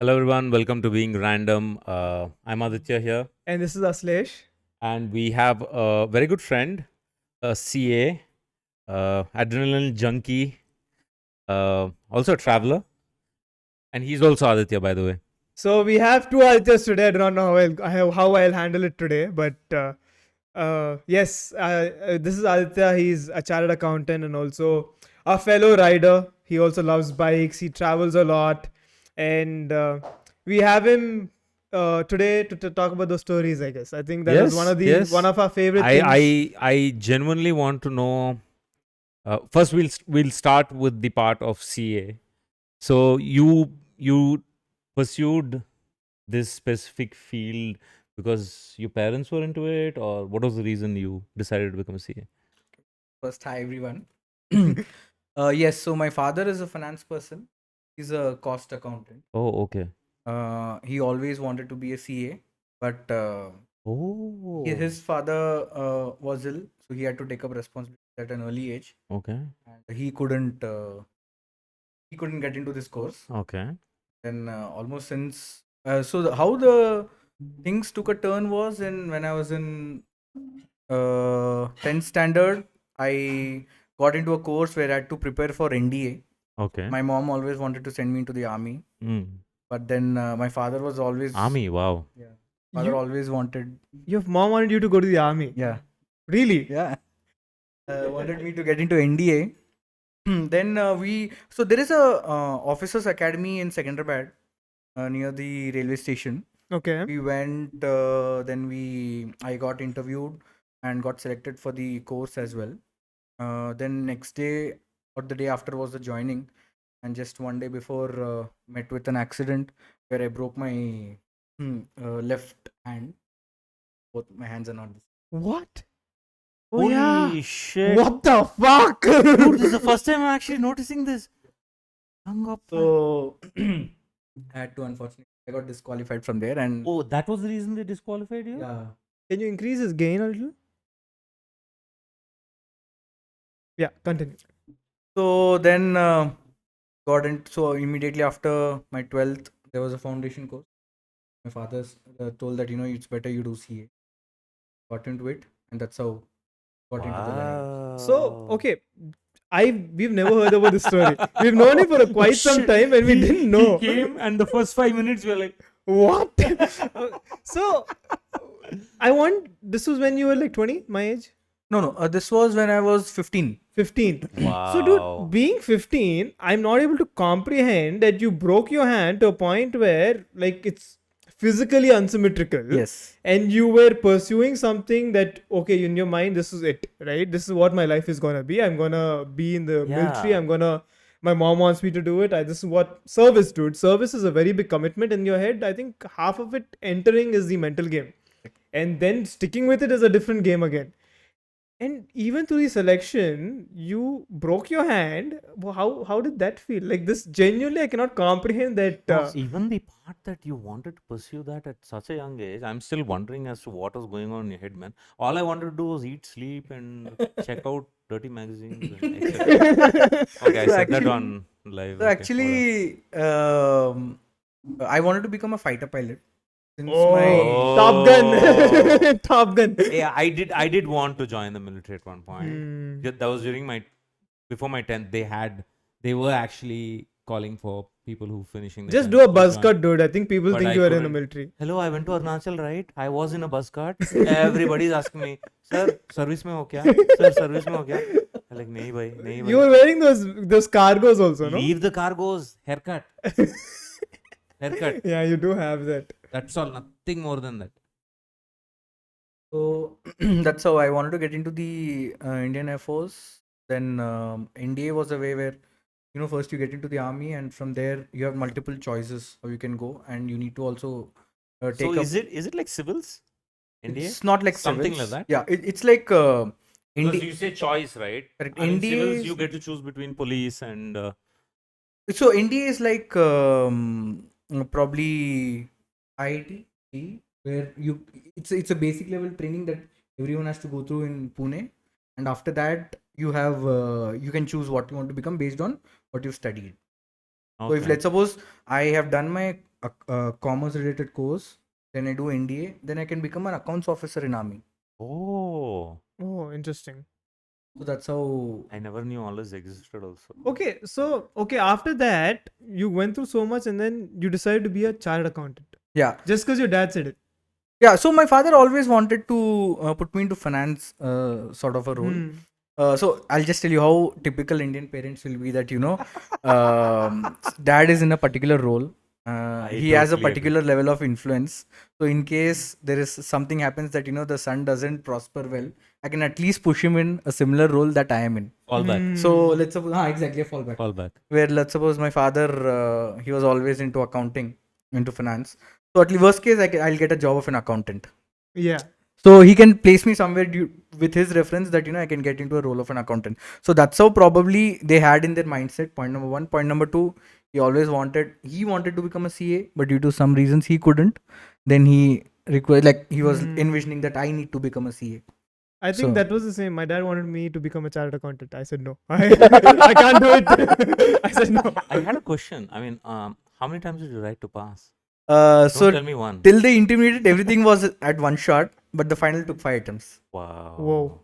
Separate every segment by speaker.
Speaker 1: Hello, everyone. Welcome to Being Random. I'm Aditya here,
Speaker 2: And this is Aslesh.
Speaker 1: and we have a very good friend, a CA, adrenaline junkie, also a traveler, and he's also Aditya, by the way.
Speaker 2: So we have two Adityas today. I do not know how I'll handle it today, but yes, this is Aditya. He's a chartered accountant and also a fellow rider. He also loves bikes. He travels a lot, and we have him today to talk about those stories. I guess I think that was
Speaker 1: Yes,
Speaker 2: one
Speaker 1: yes.
Speaker 2: of our favorite
Speaker 1: I
Speaker 2: things.
Speaker 1: I genuinely want to know. First, we'll start with the part of CA. So you pursued this specific field because your parents were into it, or what was the reason you decided to become a CA?
Speaker 3: First, hi everyone. Yes, so my father is a finance person. He's a cost accountant.
Speaker 1: Oh, okay.
Speaker 3: He always wanted to be a CA, but
Speaker 1: Oh,
Speaker 3: his father was ill, so he had to take up responsibility at an early age,
Speaker 1: okay.
Speaker 3: and he couldn't get into this course.
Speaker 1: Okay.
Speaker 3: Then almost since how the things took a turn was when I was in 10th standard, I got into a course where I had to prepare for NDA.
Speaker 1: Okay.
Speaker 3: My mom always wanted to send me into the army,
Speaker 1: Mm.
Speaker 3: but then my father was always
Speaker 1: Army. Wow.
Speaker 3: yeah, father
Speaker 2: you,
Speaker 3: always wanted
Speaker 2: your mom wanted you to go to the army.
Speaker 3: yeah
Speaker 2: Really?
Speaker 3: yeah wanted me to get into NDA. Then so there is a officers academy in Secunderabad near the railway station.
Speaker 2: Okay.
Speaker 3: We went, then I got interviewed and got selected for the course as well. Then next day or the day after was the joining, and just one day before met with an accident where I broke my left hand. Both my hands are not this.
Speaker 2: What? Oh yeah.
Speaker 1: Holy shit.
Speaker 2: What the fuck?
Speaker 1: Dude, this is the first time I'm actually noticing this.
Speaker 3: So I had to, unfortunately, I got disqualified from there, and
Speaker 1: Oh, that was the reason they disqualified you?
Speaker 3: yeah.
Speaker 2: Can you increase his gain a little? Yeah, continue.
Speaker 3: So then got in. So immediately after my 12th, there was a foundation course. My father told that it's better you do CA. Got into it, and that's how got into the line.
Speaker 2: So,
Speaker 1: Wow.
Speaker 2: okay, we've never heard about this story. We've known him for quite some
Speaker 1: Shit.
Speaker 2: time and we didn't
Speaker 1: He
Speaker 2: know.
Speaker 1: came, and the first 5 minutes we were like,
Speaker 2: What? So, I want, this was when you were like 20, my age?
Speaker 3: No. This was when I was 15.
Speaker 2: 15. So,
Speaker 1: wow.
Speaker 2: dude, being 15, I'm not able to comprehend that you broke your hand to a point where, like, it's physically unsymmetrical.
Speaker 3: Yes.
Speaker 2: And you were pursuing something that, okay, in your mind, this is it, right? This is what my life is gonna be. I'm gonna be in the military.
Speaker 1: Yeah.
Speaker 2: My mom wants me to do it. This is what service, dude. Service is a very big commitment in your head. I think half of it entering is the mental game, and then sticking with it is a different game again. And even through the selection, you broke your hand. How did that feel? Like this, genuinely, I cannot comprehend that.
Speaker 1: No, even the part that you wanted to pursue that at such a young age, I'm still wondering as to what was going on in your head, man. All I wanted to do was eat, sleep, and check out dirty magazines and etc. Okay, I
Speaker 3: So
Speaker 1: said that
Speaker 3: actually,
Speaker 1: on live.
Speaker 3: so
Speaker 1: Okay, whatever.
Speaker 3: actually, I wanted to become a fighter pilot since
Speaker 2: Oh,
Speaker 3: my
Speaker 2: Top
Speaker 1: Oh.
Speaker 2: Gun, Top Gun.
Speaker 1: Yeah, I did want to join the military at one point.
Speaker 2: Hmm.
Speaker 1: That was during my before my 10th. They were actually calling for people who finishing their
Speaker 2: Just do
Speaker 1: 10th
Speaker 2: a
Speaker 1: to
Speaker 2: buzz
Speaker 1: join.
Speaker 2: cut, dude. I think people
Speaker 1: But
Speaker 2: think
Speaker 1: I
Speaker 2: you are in the
Speaker 1: couldn't.
Speaker 2: military.
Speaker 1: Hello, I went to Arunachal, right? I was in a bus cart. Everybody's asking me, sir, service में हो क्या? Sir, service में हो क्या? I'm like, नहीं भाई, नहीं
Speaker 2: You
Speaker 1: भाई.
Speaker 2: were wearing those cargos also, no?
Speaker 1: Leave the cargoes. Haircut. Haircut.
Speaker 2: Yeah, you do have that.
Speaker 1: That's all. Nothing more than that.
Speaker 3: So that's how I wanted to get into the Indian Air Force. Then NDA was a way where first you get into the army, and from there you have multiple choices how you can go, and you need to also
Speaker 1: So
Speaker 3: take up.
Speaker 1: is it like civils? NDA?
Speaker 3: It's not like
Speaker 1: Something like
Speaker 3: civils.
Speaker 1: that?
Speaker 3: Yeah, it's like
Speaker 1: Because you
Speaker 3: NDA.
Speaker 1: say choice, right?
Speaker 3: Correct.
Speaker 1: I mean,
Speaker 3: NDA
Speaker 1: civils,
Speaker 3: is
Speaker 1: you get to choose between police and.
Speaker 3: so NDA is like probably IIT, where it's a basic level training that everyone has to go through in Pune, and after that you have you can choose what you want to become based on what you've studied. So if
Speaker 1: Okay.
Speaker 3: let's suppose I have done my commerce related course, then I do NDA, then I can become an accounts officer in army.
Speaker 1: Oh,
Speaker 2: Oh, interesting.
Speaker 3: So that's how.
Speaker 1: I never knew all this existed also.
Speaker 2: Okay, so after that, you went through so much, and then you decided to be a chartered accountant
Speaker 3: Yeah.
Speaker 2: just because your dad said it.
Speaker 3: Yeah. So my father always wanted to put me into finance sort of a role.
Speaker 2: Hmm.
Speaker 3: So I'll just tell you how typical Indian parents will be that, dad is in a particular role.
Speaker 1: I
Speaker 3: He has a
Speaker 1: totally agree.
Speaker 3: particular level of influence. So in case there is something happens that, the son doesn't prosper well, I can at least push him in a similar role that I am in.
Speaker 1: Fall back.
Speaker 3: So let's suppose, exactly, a fallback.
Speaker 1: Fall back.
Speaker 3: Where let's suppose my father, he was always into accounting, into finance. So at least worst case, I'll get a job of an accountant.
Speaker 2: Yeah.
Speaker 3: So he can place me somewhere with his reference that I can get into a role of an accountant. So that's how probably they had in their mindset. Point number one. Point number two, he wanted to become a CA, but due to some reasons he couldn't. Then he he was envisioning that I need to become a CA.
Speaker 2: I think
Speaker 3: So-
Speaker 2: that was the same. My dad wanted me to become a chartered accountant. I said no. I can't do it. I said no.
Speaker 1: I had a question. I mean, how many times did you write to pass?
Speaker 3: So
Speaker 1: Don't tell me one.
Speaker 3: till the intermediate, everything was at one shot, but the final took 5 attempts.
Speaker 1: Wow.
Speaker 2: Whoa.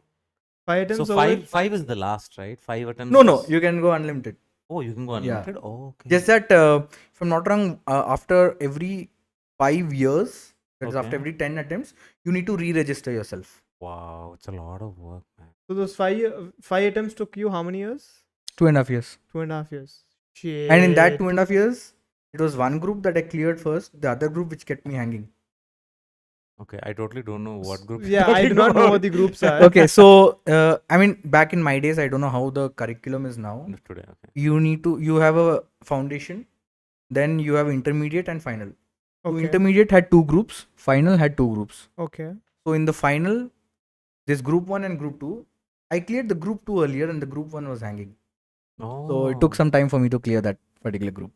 Speaker 2: 5 attempts
Speaker 1: So
Speaker 2: over.
Speaker 1: five is the last, right? 5 attempts.
Speaker 3: No,
Speaker 1: is-
Speaker 3: you can go unlimited.
Speaker 1: Oh, you can go
Speaker 3: Yeah.
Speaker 1: unlimited. Oh, okay.
Speaker 3: Just that, if I'm not wrong, after every 5 years, that is after
Speaker 1: Okay.
Speaker 3: every 10 attempts, you need to re-register yourself.
Speaker 1: Wow, it's a lot of work, man.
Speaker 2: So those five attempts took you how many years?
Speaker 3: 2.5 years.
Speaker 2: 2.5 years. Shit.
Speaker 3: And in that 2.5 years, it was one group that I cleared first, the other group which kept me hanging.
Speaker 1: Okay, I totally don't know what group. you're
Speaker 2: Yeah, I
Speaker 1: talking
Speaker 2: do not know
Speaker 1: about.
Speaker 2: what the groups are.
Speaker 3: Okay, so I mean, back in my days, I don't know how the curriculum is now.
Speaker 1: Understood. Okay.
Speaker 3: You have a foundation, then you have intermediate and final. So
Speaker 2: Okay.
Speaker 3: intermediate had 2 groups, final had 2 groups.
Speaker 2: Okay.
Speaker 3: So in the final, this group 1 and group 2, I cleared the group 2 earlier and the group 1 was hanging.
Speaker 1: Oh.
Speaker 3: So it took some time for me to clear that particular group.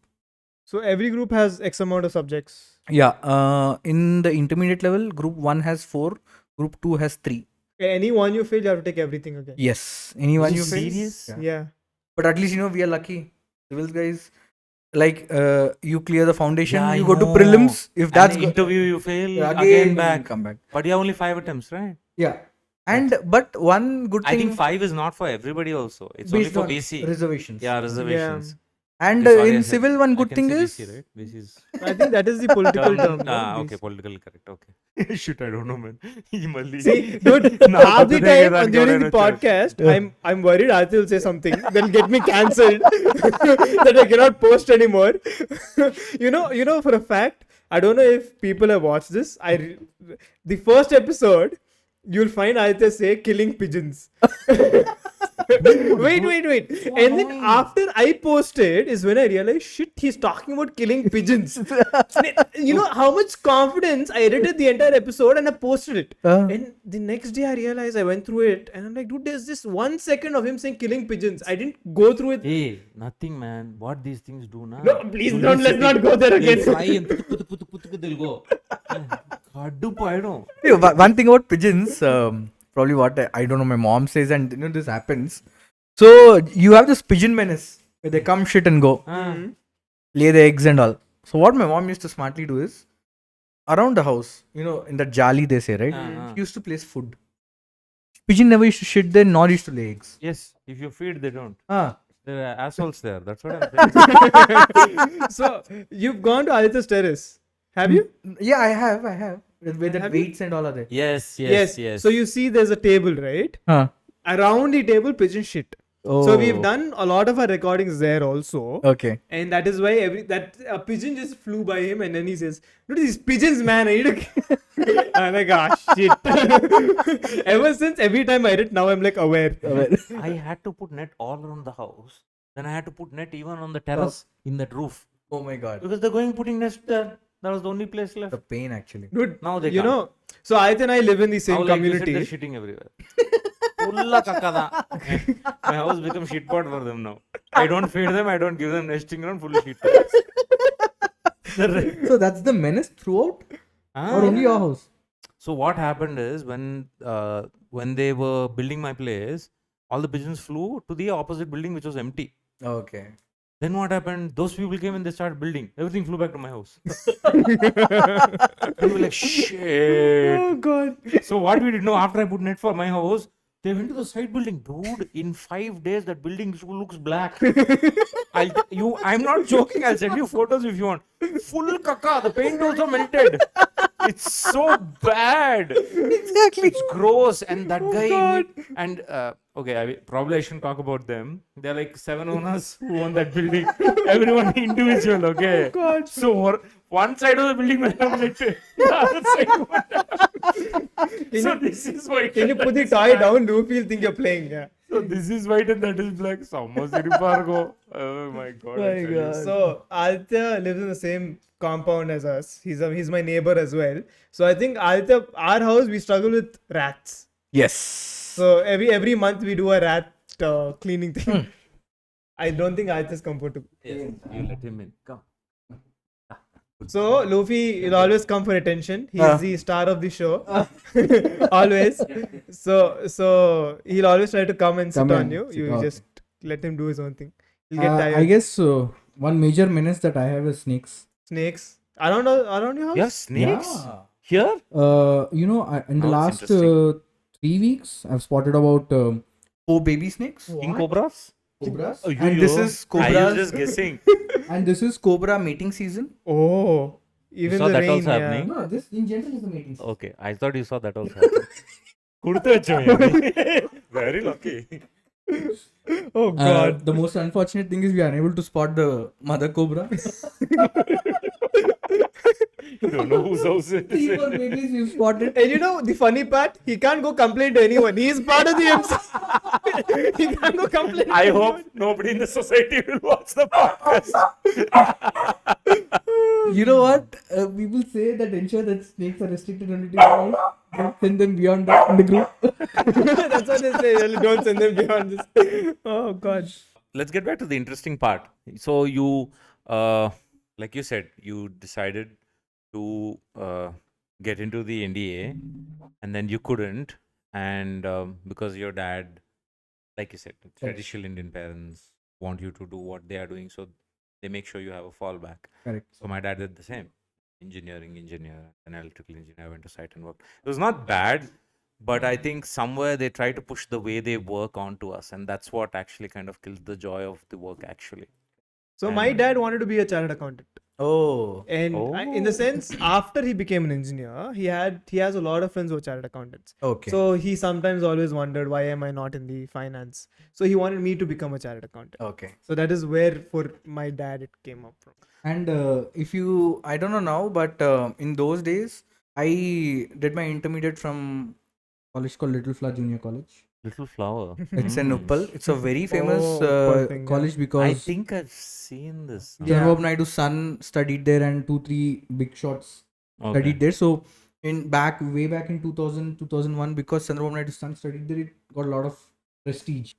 Speaker 2: So every group has X amount of subjects.
Speaker 3: Yeah, in the intermediate level, group 1 has 4, group 2 has 3.
Speaker 2: Any one you fail, you have to take everything again.
Speaker 3: Yes, anyone
Speaker 1: Is
Speaker 3: you
Speaker 1: it
Speaker 3: face.
Speaker 1: serious?
Speaker 3: Yeah.
Speaker 2: Yeah.
Speaker 3: But at least we are lucky. Civils guys, you clear the foundation,
Speaker 1: Yeah, I
Speaker 3: you go to
Speaker 1: know.
Speaker 3: prelims. If
Speaker 1: And
Speaker 3: that's
Speaker 1: the interview, you fail
Speaker 3: again,
Speaker 1: again back.
Speaker 3: come back.
Speaker 1: But you have only 5 attempts, right?
Speaker 3: Yeah, and but one good
Speaker 1: I
Speaker 3: thing.
Speaker 1: think 5 is not for everybody also. It's only
Speaker 3: based
Speaker 1: for
Speaker 3: on
Speaker 1: BC.
Speaker 3: reservations.
Speaker 1: Yeah, reservations.
Speaker 3: And
Speaker 1: Okay, sorry, I
Speaker 3: in
Speaker 1: said-
Speaker 3: civil, one
Speaker 1: I
Speaker 3: good
Speaker 1: can
Speaker 3: thing
Speaker 1: say
Speaker 3: is
Speaker 1: BC, right? BC is
Speaker 2: I think that is the political term. no?
Speaker 1: okay,
Speaker 2: These-
Speaker 1: politically correct. Okay. Shit, I don't know, man. He malli-
Speaker 2: See, dude,
Speaker 1: Now
Speaker 2: half the
Speaker 1: good thing is
Speaker 2: time
Speaker 1: that
Speaker 2: on during
Speaker 1: God
Speaker 2: the
Speaker 1: had a chance.
Speaker 2: podcast, I'm worried Aarti will say something, then get me cancelled that I cannot post anymore. you know for a fact, I don't know if people have watched this. The first episode, you'll find Aditya say killing pigeons. wait. And then after I posted is when I realized, shit, he's talking about killing pigeons. You know how much confidence I edited the entire episode and I posted it. And the next day I realized I went through it and I'm like, dude, there's just 1 second of him saying killing pigeons. I didn't go through it.
Speaker 1: Hey, nothing, man. What these things do now?
Speaker 2: No, please don't, let's not go there again.
Speaker 1: They'll fly and putu, they'll go. Kadupaidum.
Speaker 3: One thing about pigeons, probably what I don't know, my mom says, and this happens. So you have this pigeon menace where they come, shit, and go, lay the eggs and all. So what my mom used to smartly do is, around the house, in that jali they say, right? She used to place food. Pigeon never used to shit there, nor used to lay eggs.
Speaker 1: Yes, if you feed, they don't.
Speaker 3: Ah,
Speaker 1: There are assholes there. That's what I'm saying.
Speaker 2: So you've gone to Aditya's terrace. Have you?
Speaker 3: yeah, I have. With the
Speaker 2: Have you?
Speaker 3: weights and all are there.
Speaker 1: yes.
Speaker 2: So you see there's a table, right?
Speaker 3: Huh.
Speaker 2: Around the table, pigeon shit.
Speaker 3: Oh.
Speaker 2: So we've done a lot of our recordings there also.
Speaker 3: Okay.
Speaker 2: And that is why a pigeon just flew by him and then he says, dude, these pigeons, man, I need to... I'm like, ah, shit. Ever since, every time I edit, now I'm like aware.
Speaker 1: I had to put net all around the house. Then I had to put net even on the terrace in that roof.
Speaker 3: Oh my god.
Speaker 1: Because they're going putting nest there. That was the only place left.
Speaker 3: The pain actually.
Speaker 2: Dude,
Speaker 1: Now they
Speaker 2: you
Speaker 1: can't.
Speaker 2: know, so Aditya and I live in the same
Speaker 1: Now, like you said,
Speaker 2: community.
Speaker 1: they're shitting everywhere. Fulla kakada. My house becomes shit pot for them now. I don't feed them, I don't give them nesting ground, full shit.
Speaker 3: So that's the menace throughout, or only your house?
Speaker 1: So what happened is when they were building my place, all the pigeons flew to the opposite building which was empty.
Speaker 3: Okay.
Speaker 1: Then what happened? Those people came and they started building. Everything flew back to my house. We were like, shit.
Speaker 2: Oh God.
Speaker 1: So what we did know after I put net for my house, they went to the side building. Dude, in 5 days that building looks black. I'm not joking. I'll send you photos if you want. Full kaka. The paint also melted. It's so bad.
Speaker 3: Exactly.
Speaker 1: It's gross. And that
Speaker 2: Oh,
Speaker 1: guy
Speaker 2: God.
Speaker 1: and okay, probably I shouldn't talk about them. They're like 7 owners who own that building. Everyone individual. Okay.
Speaker 2: Oh, God.
Speaker 1: So one side of the building will have melted. The other side
Speaker 2: Can
Speaker 1: so
Speaker 2: you-
Speaker 1: this is white.
Speaker 2: Can you
Speaker 1: and
Speaker 2: put the
Speaker 1: that is
Speaker 2: toy
Speaker 1: black.
Speaker 2: down? Luffy will think you're playing. Yeah.
Speaker 1: So this is white and that is black. Pargo. Oh my god. I
Speaker 3: My
Speaker 1: tell you.
Speaker 3: God.
Speaker 2: So Aditya lives in the same compound as us. He's my neighbor as well. So I think Aditya, our house, we struggle with rats.
Speaker 3: Yes.
Speaker 2: So every month we do a rat cleaning thing. I don't think Aditya's comfortable.
Speaker 1: Yes, you let him in. Come.
Speaker 2: So Luffy will always come for attention. He's
Speaker 3: Ah.
Speaker 2: the star of the show. Always. So he'll always try to come and sit
Speaker 4: Come
Speaker 2: on
Speaker 4: and
Speaker 2: you.
Speaker 4: sit
Speaker 2: You
Speaker 4: on.
Speaker 2: just let him do his own thing. He'll get tired.
Speaker 4: I guess one major menace that I have is snakes.
Speaker 2: Snakes. Around your house?
Speaker 1: You have snakes
Speaker 4: Yeah.
Speaker 1: here?
Speaker 4: In the
Speaker 1: Now
Speaker 4: last
Speaker 1: it's interesting.
Speaker 4: 3 weeks, I've spotted about
Speaker 3: Oh, baby snakes.
Speaker 1: King cobras?
Speaker 4: cobras.
Speaker 1: Oh,
Speaker 3: And this is
Speaker 1: I was
Speaker 3: cobras.
Speaker 1: just guessing.
Speaker 4: And this is
Speaker 3: Cobra mating season.
Speaker 2: Oh. Even
Speaker 1: saw
Speaker 2: the
Speaker 1: that
Speaker 2: rain.
Speaker 1: also
Speaker 2: Yeah.
Speaker 1: happening?
Speaker 4: no, this in general is the mating season.
Speaker 1: Okay, I thought you saw that also. happen. Kurte vachchu Very lucky.
Speaker 2: Oh God.
Speaker 4: The most unfortunate thing is we are unable to spot the mother cobra.
Speaker 1: You don't know whose house it
Speaker 4: Three
Speaker 1: is.
Speaker 4: more babies we've spotted.
Speaker 2: And you know the funny part? He can't go complain to anyone. He is part of the MC. He can't go complain. to
Speaker 1: I
Speaker 2: anyone.
Speaker 1: hope nobody in the society will watch the podcast.
Speaker 4: You know what? People say that ensure that snakes are restricted only to your house. Don't send them beyond that in the group.
Speaker 2: That's what they say. Really, don't send them beyond this. Oh God.
Speaker 1: Let's get back to the interesting part. So you, like you said, you decided to get into the NDA, and then you couldn't, and because your dad, like you said, traditional Indian parents want you to do what they are doing, so they make sure you have a fallback.
Speaker 4: Correct.
Speaker 1: So my dad did the same. Engineer, an electrical engineer. I went to site and worked. It was not bad, but I think somewhere they try to push the way they work onto us, and that's what actually kind of kills the joy of the work. Actually,
Speaker 2: So my dad wanted to be a chartered accountant,
Speaker 3: Oh.
Speaker 2: and in the sense, after he became an engineer, he has a lot of friends who are chartered accountants.
Speaker 3: Okay.
Speaker 2: So he sometimes always wondered, why am I not in the finance? So he wanted me to become a chartered accountant.
Speaker 3: Okay.
Speaker 2: So that is where for my dad it came up from.
Speaker 4: And
Speaker 3: If you, I don't know now, but in those days, I did my intermediate from.
Speaker 4: college called Little Flower Junior College.
Speaker 1: Little Flower.
Speaker 3: It's in Uppal. It's a very famous
Speaker 2: Oh, poor thing, yeah.
Speaker 4: College
Speaker 1: I
Speaker 4: because
Speaker 1: think I've seen this.
Speaker 2: Yeah.
Speaker 4: Chandrababu Naidu's son studied there and 2-3 big shots
Speaker 1: Okay.
Speaker 4: studied there. So way back in 2000, 2001, because Chandrababu Naidu's son studied there, it got a lot of prestige.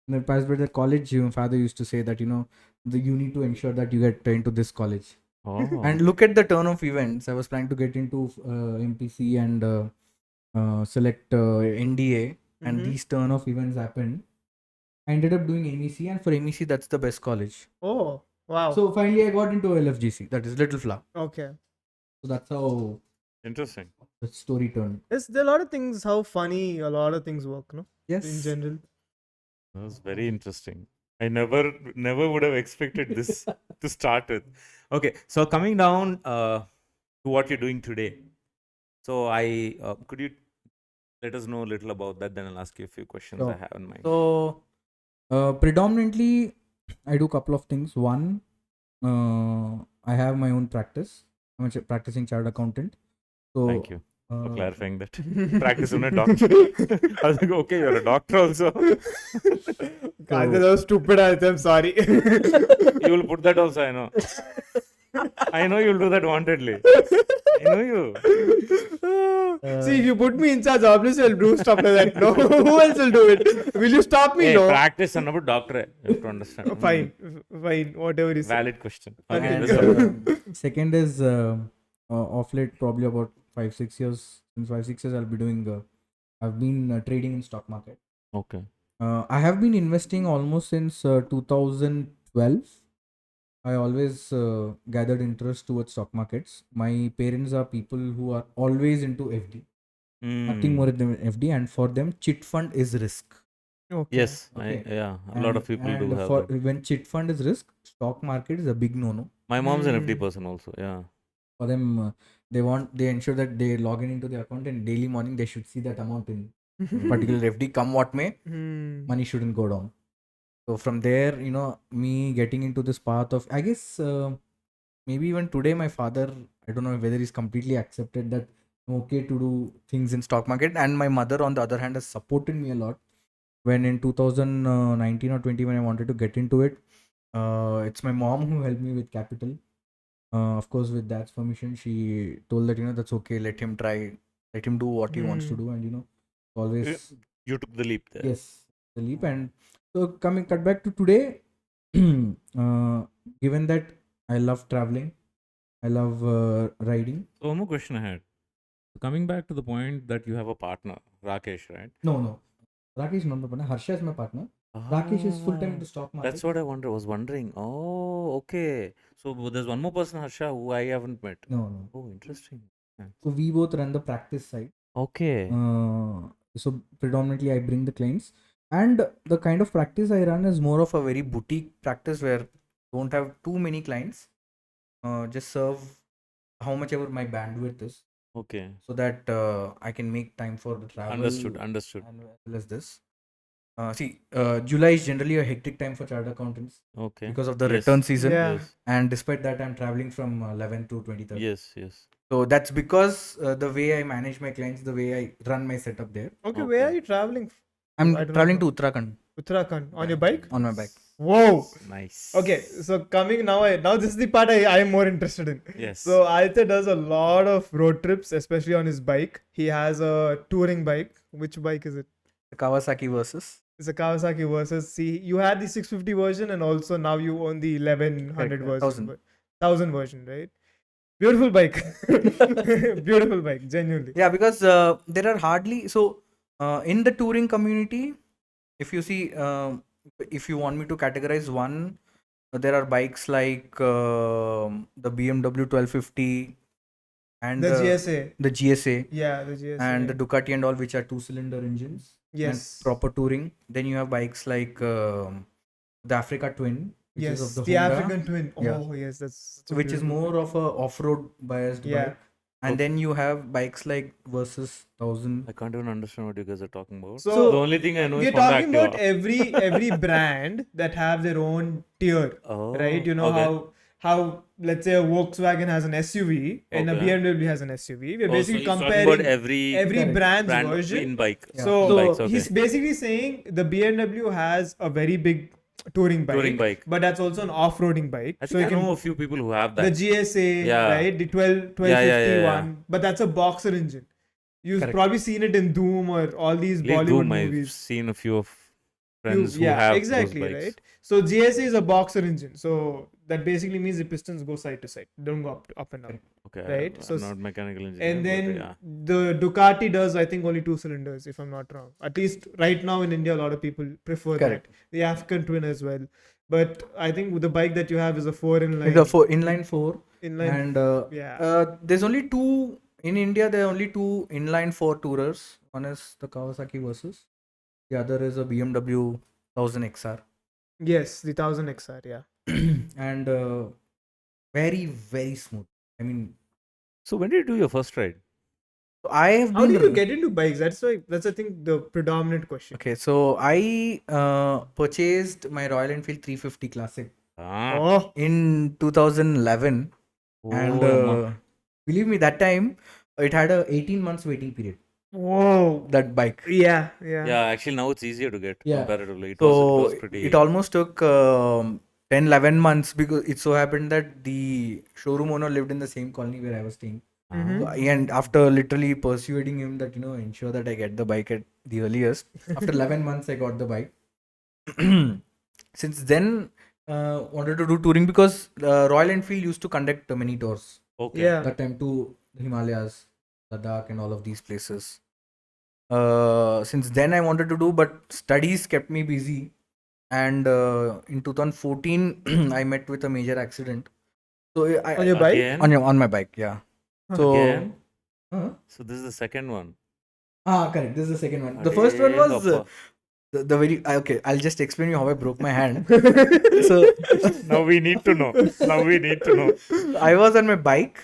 Speaker 4: When I passed by the college, my father used to say that, you need to ensure that you get into this college.
Speaker 1: Oh.
Speaker 3: And look at the turn of events.
Speaker 4: I was planning to get into MPC and select
Speaker 3: NDA.
Speaker 4: and
Speaker 2: Mhm.
Speaker 4: these turn of events happened. I ended up doing MEC, and
Speaker 3: For MEC, that's the best college.
Speaker 2: Oh wow.
Speaker 4: so finally I got into LFGC.
Speaker 3: That is Little Flower.
Speaker 2: Okay.
Speaker 4: So that's how
Speaker 1: Interesting.
Speaker 4: the story turned.
Speaker 2: There are a lot of things. How funny a lot of things work, no?
Speaker 3: Yes.
Speaker 2: In general.
Speaker 1: That was very interesting. I never would have expected this to start with. Okay, so coming down to what you're doing today. So I could you let us know a little about that? Then I'll ask you a few questions I
Speaker 4: Sure.
Speaker 1: have in mind.
Speaker 3: So,
Speaker 4: Predominantly, I do a couple of things. One, I have my own practice. I'm a practicing chartered accountant. So
Speaker 1: Thank you for
Speaker 4: uh,
Speaker 1: clarifying that. Practice on a doctor. I was like, okay, you're a doctor also.
Speaker 2: God, that was stupid. I'm sorry.
Speaker 1: You will put that also, I know. I know you'll do that wantedly. I know you.
Speaker 2: See, if you put me in charge, obviously I'll do stuff like that. No, who else will do it? Will you stop me?
Speaker 1: Hey,
Speaker 2: No.
Speaker 1: practice ಅನ್ನೋದು doctor. You have to understand.
Speaker 2: Fine, fine. Whatever you say.
Speaker 1: Valid question. Okay,
Speaker 4: and,
Speaker 1: let's go.
Speaker 4: second is off late, probably about 5-6 years. Since 5-6 years, I've been trading in stock market.
Speaker 1: Okay.
Speaker 4: I have been investing almost since 2012. I always gathered interest towards stock markets. My parents are people who are always into FD, nothing more than FD, and for them, chit fund is risk.
Speaker 2: Okay.
Speaker 1: Yes,
Speaker 4: Okay.
Speaker 1: yeah, a lot of people do have
Speaker 4: for
Speaker 1: that.
Speaker 4: when chit fund is risk, stock market is a big no-no.
Speaker 1: My mom's an FD
Speaker 2: Hmm.
Speaker 1: person also. Yeah.
Speaker 4: For them, they ensure that they log in into the account and daily morning they should see that amount in particular FD. Come what may,
Speaker 2: Hmm.
Speaker 4: money shouldn't go down. So from there, me getting into this path of, I guess, maybe even today, my father, I don't know whether he's completely accepted that I'm okay to do things in stock market, and my mother, on the other hand, has supported me a lot. When in 2019 or 20, when I wanted to get into it, it's my mom who helped me with capital. Of course, with dad's permission, she told that that's okay. Let him try. Let him do what he wants to
Speaker 2: Hmm.
Speaker 4: do, and
Speaker 1: Uh,
Speaker 4: always
Speaker 1: You took the leap there.
Speaker 4: yes, the leap. And so coming cut back to today, given that I love traveling, I love riding.
Speaker 1: So one more question I had. Coming back to the point that you have a partner, Rakesh, right?
Speaker 4: No. Rakesh is not my partner. Harsha is my partner. Rakesh is full time in the stock market.
Speaker 1: That's what I was wondering. Oh, okay. So there's one more person, Harsha, who I haven't met.
Speaker 4: No.
Speaker 1: Oh, interesting.
Speaker 4: So we both run the practice side.
Speaker 1: Okay.
Speaker 4: So predominantly I bring the clients, and the kind of practice I run is more of a very boutique practice where don't have too many clients. Just serve how much ever my bandwidth is,
Speaker 1: Okay.
Speaker 4: so that I can make time for the travel.
Speaker 1: Understood.
Speaker 4: And as well as this. July is generally a hectic time for chartered accountants
Speaker 1: Okay.
Speaker 4: because of the
Speaker 1: Yes.
Speaker 4: return season.
Speaker 2: Yeah.
Speaker 1: Yes.
Speaker 4: And despite that, I'm traveling from 11 to 23rd.
Speaker 1: Yes.
Speaker 4: So that's because the way I manage my clients, the way I run my setup there.
Speaker 2: Okay, where
Speaker 1: Okay.
Speaker 2: are you traveling?
Speaker 4: I'm
Speaker 2: I do not
Speaker 4: traveling
Speaker 2: know.
Speaker 4: to Uttarakhand
Speaker 2: Uttarakhand on your bike?
Speaker 4: on my bike.
Speaker 2: Whoa.
Speaker 1: Nice.
Speaker 2: Okay, so coming now this is the part I am more interested in.
Speaker 1: Yes.
Speaker 2: So Aditya does a lot of road trips, especially on his bike. He has a touring bike. Which bike is it?
Speaker 4: The Kawasaki versus.
Speaker 2: It's a Kawasaki versus C. You had the 650 version, and also now you own the 1100
Speaker 4: Correct,
Speaker 2: version,
Speaker 4: 1000.
Speaker 2: 1000 version, right? Beautiful bike. Beautiful bike, genuinely.
Speaker 4: Yeah, because there are hardly in the touring community. If you see, if you want me to categorize one, there are bikes like the BMW 1250 and
Speaker 2: The GSA.
Speaker 4: the GSA
Speaker 2: Yeah, the GSA.
Speaker 4: and the Ducati and all, which are two-cylinder engines and
Speaker 2: Yes.
Speaker 4: proper touring. Then you have bikes like the Africa Twin, which is of
Speaker 2: Yes,
Speaker 4: the
Speaker 2: the
Speaker 4: Honda,
Speaker 2: African Twin.
Speaker 4: Yeah.
Speaker 2: Oh, yes, that's such a
Speaker 4: which is
Speaker 2: beautiful
Speaker 4: more
Speaker 2: bike.
Speaker 4: of a off-road biased
Speaker 2: Yeah.
Speaker 4: bike. And
Speaker 1: Okay.
Speaker 4: then you have bikes like Versus 1000.
Speaker 1: I can't even understand what you guys are talking about.
Speaker 2: So,
Speaker 1: the only thing I know is
Speaker 2: we're
Speaker 1: Honda
Speaker 2: talking about
Speaker 1: Activa.
Speaker 2: every brand that have their own tier,
Speaker 1: Oh,
Speaker 2: right? You know
Speaker 1: okay.
Speaker 2: how let's say a Volkswagen has an SUV and a
Speaker 1: Okay.
Speaker 2: BMW has an SUV. We're
Speaker 1: Oh, so
Speaker 2: basically
Speaker 1: he's talking about
Speaker 2: comparing
Speaker 1: every
Speaker 2: every
Speaker 4: Correct.
Speaker 2: brand's
Speaker 1: brand
Speaker 2: version.
Speaker 1: in bike.
Speaker 4: Yeah.
Speaker 2: So
Speaker 1: in bikes, okay.
Speaker 2: he's basically saying the BMW has a very big touring bike, but that's also an off-roading bike.
Speaker 1: I
Speaker 2: So
Speaker 1: think
Speaker 2: you
Speaker 1: I know
Speaker 2: can
Speaker 1: a few people who have
Speaker 2: the
Speaker 1: that.
Speaker 2: GSA,
Speaker 1: Yeah.
Speaker 2: right? The 1250
Speaker 1: Yeah.
Speaker 2: one, but that's a boxer engine. You've
Speaker 4: Correct.
Speaker 2: probably seen it in Doom or all these
Speaker 1: Leave
Speaker 2: Bollywood
Speaker 1: Doom, I've
Speaker 2: movies.
Speaker 1: seen a few of friends who
Speaker 2: Yeah,
Speaker 1: have
Speaker 2: exactly,
Speaker 1: those bikes.
Speaker 2: right? So GSA is a boxer engine. So that basically means the pistons go side to side, don't go up and up.
Speaker 1: Okay.
Speaker 2: Right,
Speaker 1: I'm
Speaker 2: so
Speaker 1: not mechanical engineer.
Speaker 2: And then
Speaker 1: but yeah.
Speaker 2: the Ducati does, I think, only 2 cylinders, if I'm not wrong. At least right now in India, a lot of people prefer
Speaker 4: Correct.
Speaker 2: that. The African Twin as well. But I think the bike that you have is a 4 inline.
Speaker 4: It's a inline 4.
Speaker 2: Inline.
Speaker 4: And
Speaker 2: Yeah.
Speaker 4: there's only two in India. There are only two inline 4 tourers. One is the Kawasaki Versus. The other is a BMW 1000 XR.
Speaker 2: Yes, the 1000 XR, yeah.
Speaker 4: And very, very smooth. I mean,
Speaker 1: So when did you do your first ride?
Speaker 4: I have
Speaker 2: How
Speaker 4: been.
Speaker 2: did you get into bikes? That's I think the predominant question.
Speaker 4: Okay, so I purchased my Royal Enfield 350 Classic
Speaker 2: Oh,
Speaker 4: in 2011, and
Speaker 1: Amma.
Speaker 4: believe me, that time it had a 18 months waiting period.
Speaker 2: whoa.
Speaker 4: That bike.
Speaker 2: Yeah.
Speaker 1: Yeah, actually now it's easier to get
Speaker 4: Yeah.
Speaker 1: comparatively. It
Speaker 4: So
Speaker 1: was pretty.
Speaker 4: it almost took 10 11 months, because it so happened that the showroom owner lived in the same colony where I was staying.
Speaker 2: Mhm.
Speaker 4: So and after literally persuading him that ensure that I get the bike at the earliest, after 11 months I got the bike. Since then, wanted to do touring because Royal Enfield used to conduct many tours
Speaker 1: Okay.
Speaker 2: Yeah.
Speaker 4: that time to the Himalayas, Ladakh, and all of these places.
Speaker 3: Since then I wanted to do, but studies kept me busy. And in 2014, I met with a major accident. So
Speaker 2: On your bike?
Speaker 1: Again?
Speaker 3: on my bike, yeah. So
Speaker 1: Again?
Speaker 4: Huh?
Speaker 1: So this is the second one.
Speaker 4: Correct. This is the second one. The first one was
Speaker 1: Adengappa.
Speaker 3: the very okay. I'll just explain you how I broke my hand. So
Speaker 1: Now we need to know. Now we need to know.
Speaker 3: I was on my bike.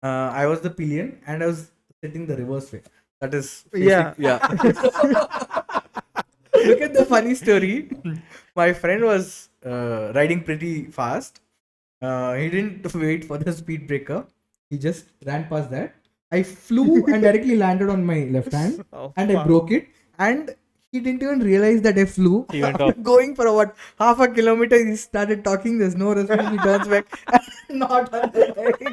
Speaker 4: I was the pillion and I was sitting the reverse way.
Speaker 3: That is
Speaker 2: Yeah.
Speaker 3: yeah. Look at the funny story. My friend was riding pretty fast. He didn't wait for the speed breaker.
Speaker 4: He just ran past that. I flew and directly landed on my left hand
Speaker 2: Oh,
Speaker 4: and I
Speaker 2: fuck.
Speaker 4: broke it. And he didn't even realize that I flew.
Speaker 1: He went off.
Speaker 3: Going for what, half a kilometer.
Speaker 4: He started talking. There's no response. He turns back. Not on the bike.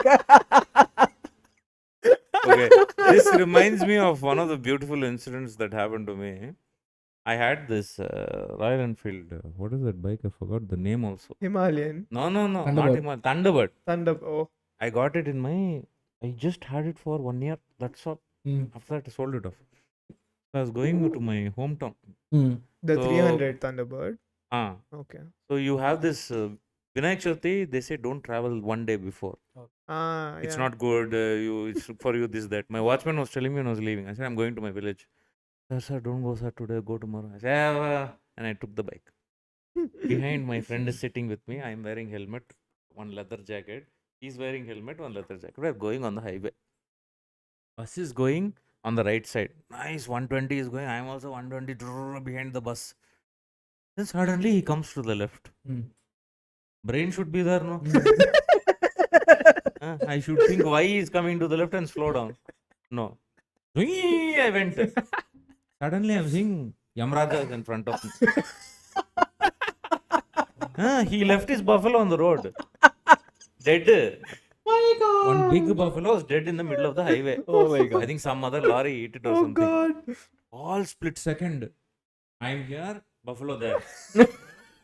Speaker 1: Okay. This reminds me of one of the beautiful incidents that happened to me. I had this Royal Enfield. What is that bike? I forgot the name also.
Speaker 2: Himalayan.
Speaker 1: No, not
Speaker 4: Thunderbird.
Speaker 1: Himal. Thunderbird.
Speaker 2: Thunder. Oh.
Speaker 1: I got it in my. I just had it for 1 year. That's all.
Speaker 4: Mm.
Speaker 1: After that, I sold it off. So I was going to my hometown.
Speaker 4: Mm.
Speaker 2: The
Speaker 1: So-
Speaker 2: 300 Thunderbird.
Speaker 1: Okay.
Speaker 2: Okay.
Speaker 1: So you have this Vinayak Chaturthi. They say don't travel one day before. It's
Speaker 2: Yeah.
Speaker 1: not good. It's for you this that. My watchman was telling me when I was leaving. I said I'm going to my village. Sir, don't go sir today. Go tomorrow. I said and I took the bike. Behind my friend is sitting with me. I am wearing helmet, one leather jacket. He's wearing helmet, one leather jacket. We are going on the highway. Bus is going on the right side. Nice 120 is going. I am also 120 behind the bus. Then suddenly he comes to the left.
Speaker 4: Mm.
Speaker 1: Brain should be there, no? I should think why he is coming to the left and slow down. No. Whee, I went. Suddenly I'm seeing Yamraja is in front of me. He left his buffalo on the road. Dead.
Speaker 4: My God.
Speaker 1: One big buffalo was dead in the middle of the highway.
Speaker 3: Oh my god.
Speaker 1: I think some other lorry ate it or
Speaker 2: Oh
Speaker 1: something.
Speaker 2: God.
Speaker 1: All split second. I'm here, buffalo there.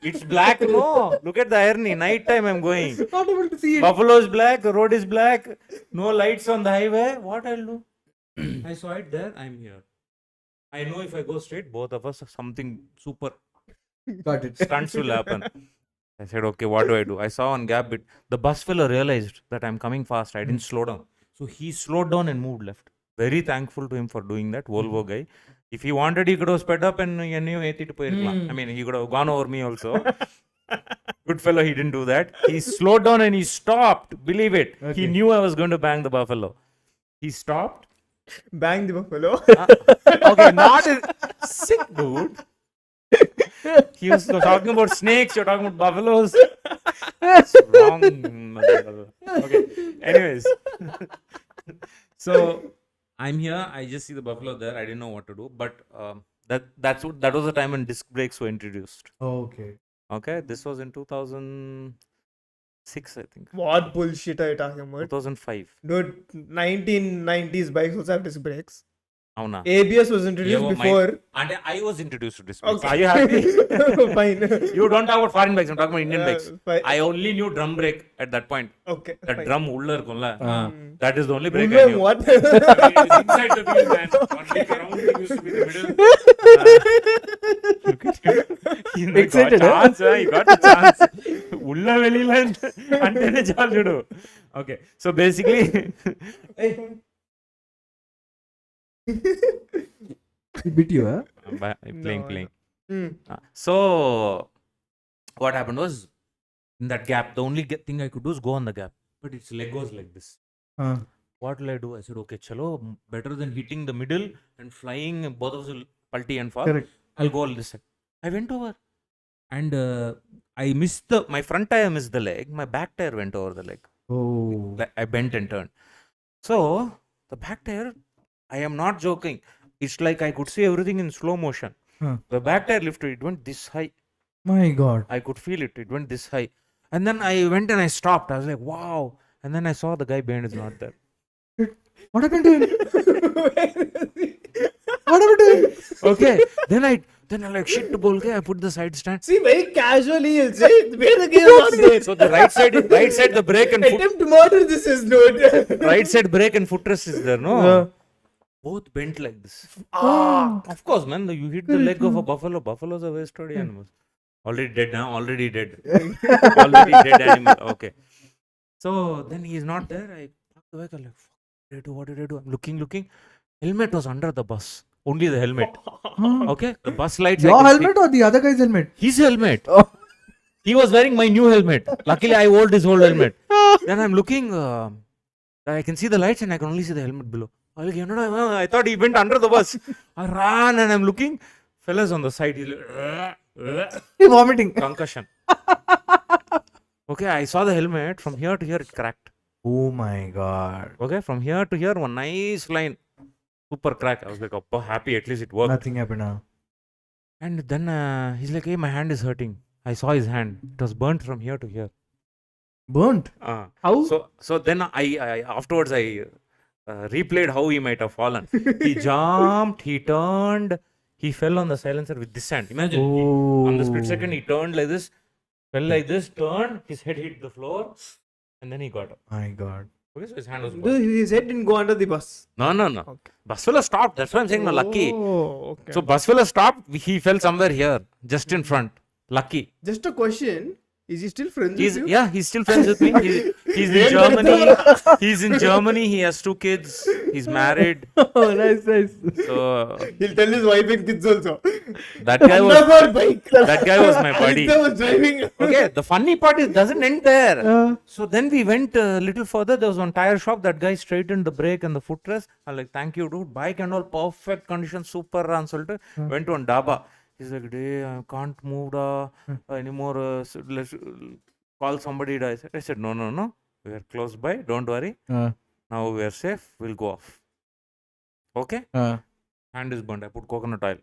Speaker 1: It's black, no. Look at the irony. Night time I'm going.
Speaker 4: Not able to see it.
Speaker 1: Buffalo is black, the road is black, no lights on the highway. What I'll do? I saw it there, I'm here. I know if I go straight, both of us, something super
Speaker 4: Got it.
Speaker 1: stunts will happen. I said, okay, what do I do? I saw one gap bit. The bus fellow realized that I'm coming fast. I didn't slow down. So he slowed down and moved left. Very thankful to him for doing that, Volvo guy. If he wanted, he could have sped up and I mean, he could have gone over me also. Good fellow, he didn't do that. He slowed down and he stopped. Believe it. He
Speaker 4: Okay.
Speaker 1: knew I was going to bang the buffalo. He stopped.
Speaker 2: Bang the buffalo.
Speaker 1: Okay, not a sick dude. He was talking about snakes, you're talking about buffaloes. That's wrong. Okay, anyways. So I'm here, I just see the buffalo there. I didn't know what to do, but that was the time when disc brakes were introduced.
Speaker 4: Okay.
Speaker 1: Okay, this was in 2006, I think.
Speaker 2: What bullshit are you talking about?
Speaker 1: 2005.
Speaker 2: Dude, 1990s bikes also have disc brakes.
Speaker 1: Avuna.
Speaker 2: ABS was introduced
Speaker 1: Yeah,
Speaker 2: before.
Speaker 1: And I was introduced to disc brakes.
Speaker 2: Okay.
Speaker 1: Are you happy?
Speaker 2: Fine.
Speaker 1: You don't talk about foreign bikes, I'm talking about Indian bikes.
Speaker 2: Fine.
Speaker 1: I only knew drum brake at that point.
Speaker 2: Okay.
Speaker 1: That
Speaker 2: fine.
Speaker 1: drum ulla irukkumla.
Speaker 2: Mm.
Speaker 1: That is the only brake I
Speaker 2: Ulla
Speaker 1: knew.
Speaker 2: what?
Speaker 1: I mean, it's inside the wheel, man. Only round thing used to be the middle. Look at you. You know,
Speaker 3: Excited,
Speaker 1: got
Speaker 3: huh?
Speaker 1: chance, you got a chance. Ulla velila antene chalu chudu. Okay, so basically,
Speaker 4: He bit you, huh?
Speaker 1: playing.
Speaker 2: No. Mm.
Speaker 1: So what happened was, in that gap, the only thing I could do is go on the gap, but its leg was like this. What will I do? I said, okay, chalo, better than hitting the middle and flying, both of us will palti and fall.
Speaker 4: Correct.
Speaker 1: I'll go all this side. I went over and I missed my front tire missed the leg, my back tire went over the leg.
Speaker 4: Oh.
Speaker 1: I bent and turned. So the back tire, I am not joking. It's like I could see everything in slow motion.
Speaker 4: Huh.
Speaker 1: The back tire lifted, it went this high.
Speaker 4: My God.
Speaker 1: I could feel it. It went this high. And then I went and I stopped. I was like, wow. And then I saw the guy behind is not there.
Speaker 4: What happened to him? What happened to him?
Speaker 1: Okay. Then I like shit to bolke. I put the side stand.
Speaker 2: See, very casually he'll say, where the gear was there.
Speaker 1: So the right side, the brake and foot,
Speaker 2: Attempt to murder this is dude.
Speaker 1: right side brake and footrest is there, no? both bent like this.
Speaker 2: Ah.
Speaker 1: Of course, man. You hit the leg of a buffalo. Buffaloes are very sturdy animals. Already dead now. Already dead. Already dead animal. Okay. So then he's not there. I park the vehicle. Like, fuck, what did I do? What did I do? I'm looking. Helmet was under the bus. Only the helmet. Okay. The bus lights. I
Speaker 4: Your
Speaker 1: can
Speaker 4: helmet or the other guy's helmet?
Speaker 1: See. His helmet.
Speaker 4: Oh.
Speaker 1: He was wearing my new helmet. Luckily, I wore his old helmet. Then I'm looking. I can see the lights and I can only see the helmet below. I'm like, I thought he went under the bus. I ran and I'm looking. Fellas on the side. He's like,
Speaker 4: Vomiting.
Speaker 1: concussion. Okay, I saw the helmet. From here to here, it cracked.
Speaker 4: Oh my god.
Speaker 1: Okay, from here to here, one nice line. Super crack. I was like, oh, happy. At least it worked.
Speaker 4: Nothing happened now.
Speaker 1: And then he's like, hey, my hand is hurting. I saw his hand. It was burnt from here to here.
Speaker 4: Burnt?
Speaker 2: How?
Speaker 1: So then I afterwards I replayed how he might have fallen. He jumped, he turned, he fell on the silencer with this hand. Imagine, on the split second, he turned like this, fell like this, turned, his head hit the floor, and then he got up.
Speaker 4: My god.
Speaker 1: Okay, so his hand was burnt.
Speaker 2: His head didn't go under the bus.
Speaker 1: No.
Speaker 2: Okay.
Speaker 1: Bus fella stopped. That's why I'm saying no, lucky.
Speaker 2: Oh, okay.
Speaker 1: So bus fella stopped. He fell somewhere here, just in front. Lucky.
Speaker 2: Just a question. Is he still friends with you?
Speaker 1: Yeah, he's still friends with me. He's in Germany. He's in Germany. He has 2 kids. He's married.
Speaker 4: Oh, nice.
Speaker 1: So
Speaker 2: He'll tell his wife and kids also.
Speaker 1: that guy was
Speaker 2: Never bike.
Speaker 1: that guy was my buddy.
Speaker 2: Aditya was driving.
Speaker 1: Okay, the funny part is doesn't end there. So then we went a little further. There was one tire shop. That guy straightened the brake and the footrest. I'm like, thank you, dude. Bike and all perfect condition, super run. Went to one dhaba. He's like, "Hey, I can't move anymore. So let's call somebody." I said, no. We are close by. Don't worry. Now we are safe. We'll go off. Okay? Hand is burnt. I put coconut oil.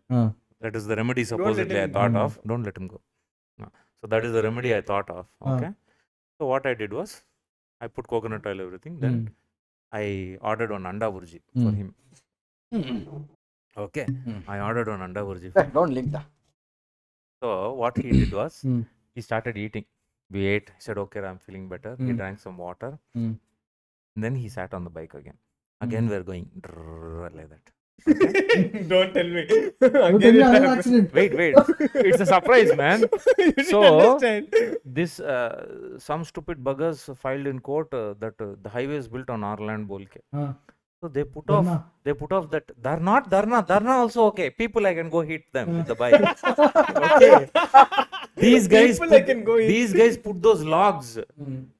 Speaker 1: That is the remedy supposedly I
Speaker 2: him
Speaker 1: thought
Speaker 4: go.
Speaker 1: of. Don't let him go. No. So that is the remedy I thought of. Okay? So what I did was, I put coconut oil, everything. Then I ordered one anda burji for him. Okay? I ordered one anda burji for him.
Speaker 3: Don't link that.
Speaker 1: So what he did was, he started eating. We ate. He said, okay, I'm feeling better. He drank some water. And then he sat on the bike again. Again, we're going like that. Okay?
Speaker 2: Don't tell me.
Speaker 4: Again,
Speaker 2: it
Speaker 4: another
Speaker 2: happened.
Speaker 4: accident.
Speaker 1: Wait. It's a surprise, man.
Speaker 2: You didn't
Speaker 1: So,
Speaker 2: understand.
Speaker 1: This some stupid buggers filed in court that the highway is built on our land, bolke. So they put off that Dharna also okay. People I can go hit them with the bike. Okay. These guys put those logs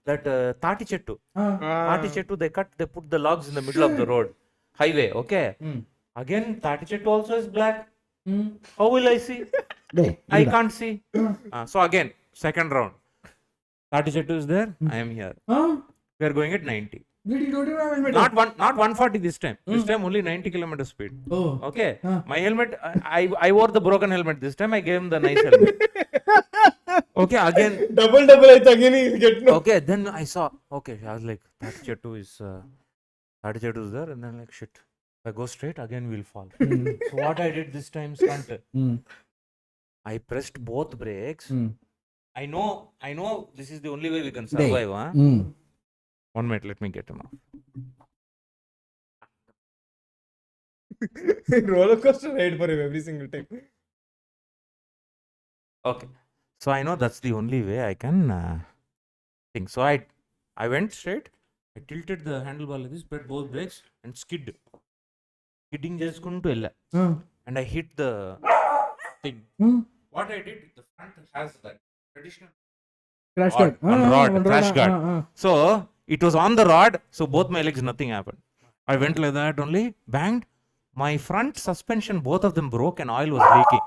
Speaker 1: that Tati Chettu. Tati Chettu they put the logs in the middle of the road. Highway, okay. Again, Tati Chettu also is black. How will I see? I can't see. So again, second round. Tati Chettu is there. I am here. We are going at 90.
Speaker 4: Did you don't even have helmet?
Speaker 1: Not 140 this time. This time only 90 km speed.
Speaker 4: Oh.
Speaker 1: Okay. My helmet, I wore the broken helmet this time. I gave him the nice helmet. Okay, again.
Speaker 2: Double again he'll get no.
Speaker 1: Okay, then I saw. Okay, I was like, 32 is there, and then like shit. If I go straight, again we'll fall. So what I did this time, stunt. I pressed both brakes. I know this is the only way we can survive. Huh? 1 minute, let me get him off.
Speaker 2: Roller coaster ride for him every single time.
Speaker 1: Okay. So I know that's the only way I can think. So I went straight. I tilted the handlebar like this, pressed both brakes and skid. Skidding చేసుకుంటూ వెళ్ళా. And I hit the thing. What I did, the front has that traditional
Speaker 4: Crash guard.
Speaker 1: crash guard. So it was on the rod, so both my legs, nothing happened. I went like that only, banged. My front suspension, both of them broke and oil was leaking.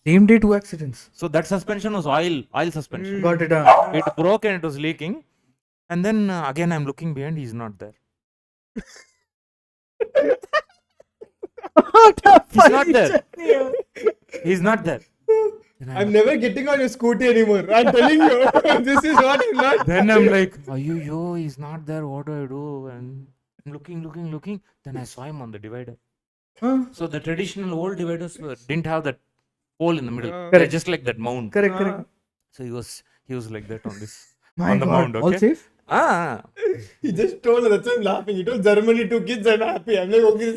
Speaker 3: Same day, 2 accidents.
Speaker 1: So that suspension was oil suspension.
Speaker 3: Got it.
Speaker 1: It broke and it was leaking. And then again I'm looking behind, he's not there. He's not there. He's not there.
Speaker 2: I'm never getting on your scooty anymore. I'm telling you. This is what I'm not.
Speaker 1: Then I'm like, yo, he's not there. What do I do? And I'm looking. Then I saw him on the divider. So the traditional old dividers didn't have that hole in the middle. They're just like that mound.
Speaker 3: Correct.
Speaker 1: So he was like that on this.
Speaker 3: My
Speaker 1: on the
Speaker 3: God.
Speaker 1: mound. Okay.
Speaker 3: All safe?
Speaker 1: Ah,
Speaker 2: He just told, that's why I'm laughing. He told Germany 2 kids, I'm happy. I'm like, okay,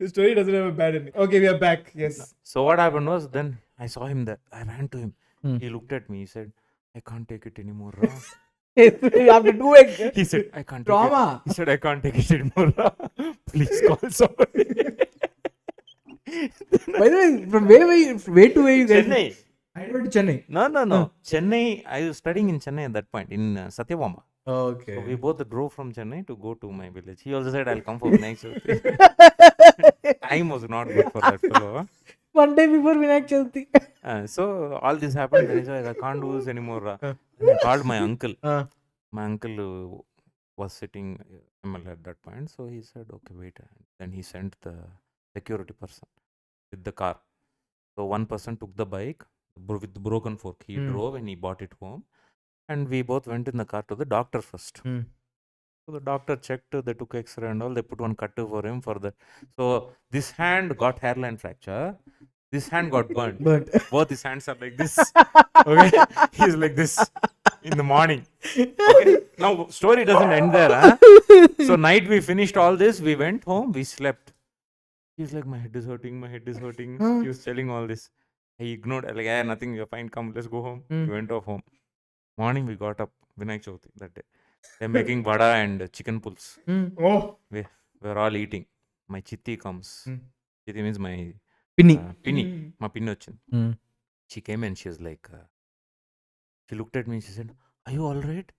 Speaker 2: the story doesn't have a bad ending. Okay, we are back. Yes.
Speaker 1: so what happened was then I saw him there. I ran to him.
Speaker 4: Hmm.
Speaker 1: He looked at me. He said, "I can't take it anymore." Ra."
Speaker 4: After doing
Speaker 1: He said, "I can't take it."
Speaker 4: trauma.
Speaker 1: He said, "I can't take it anymore. Ra. Please call somebody."
Speaker 4: By the way, from where to where you guys?
Speaker 1: Chennai.
Speaker 4: I went to Chennai.
Speaker 1: No. Chennai. I was studying in Chennai at that point in Satyabama.
Speaker 4: Okay.
Speaker 1: So we both drove from Chennai to go to my village. He also said, "I'll come for Vinayak Chavithi." Time was not good for that fellow. Huh?
Speaker 4: One day before Vinayak Chavithi.
Speaker 1: So all this happened. Then he said, "I can't do this anymore." Then I called my uncle. My uncle was sitting ML at that point. So he said, "Okay, wait." Then he sent the security person with the car. So one person took the bike with the broken fork. He drove and he brought it home. And we both went in the car to the doctor first. So the doctor checked, they took X-ray and all. They put one cut for him for the. So this hand got hairline fracture. This hand got burnt. Both his hands are like this. Okay, he's like this in the morning. Okay, now story doesn't end there. Huh? So night we finished all this. We went home. We slept. He's like, my head is hurting. My head is hurting. He was telling all this. I ignored. Like, yeah, nothing. You're fine. Come, let's go home. We went off home. Morning we got up. Vinayak Chavithi that day. They're making vada and chicken pulse.
Speaker 2: Oh.
Speaker 1: We're all eating. My chitti comes. Chitti means my
Speaker 4: Pinny.
Speaker 1: pinny. My pinny వచ్చింది. She came and she was like, she looked at me and she said, "Are you all right?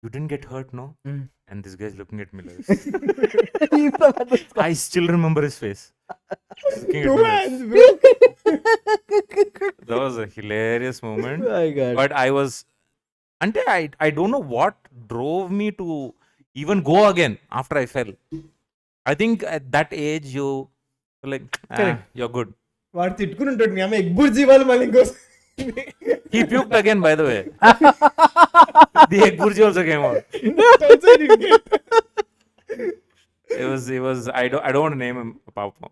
Speaker 1: You didn't get hurt, no?" And this guy's looking at me like this. I still remember his face. He's looking at me
Speaker 2: Two
Speaker 1: like
Speaker 2: hands,
Speaker 1: this.
Speaker 2: bro.
Speaker 1: That was a hilarious moment.
Speaker 4: My God.
Speaker 1: But I was, ante I don't know what drove me to even go again after I fell. I think at that age you like,
Speaker 2: Correct.
Speaker 1: you're good.
Speaker 2: వాడు తిట్టుకుని ఉంటాడు మీ అమ్మ ఎగ్బుర్జీ వాళ్ళు మళ్ళీ ఇంకోసం
Speaker 1: He puked again, by the way. The egg burji also came out. It was. I don't want to name him Papa.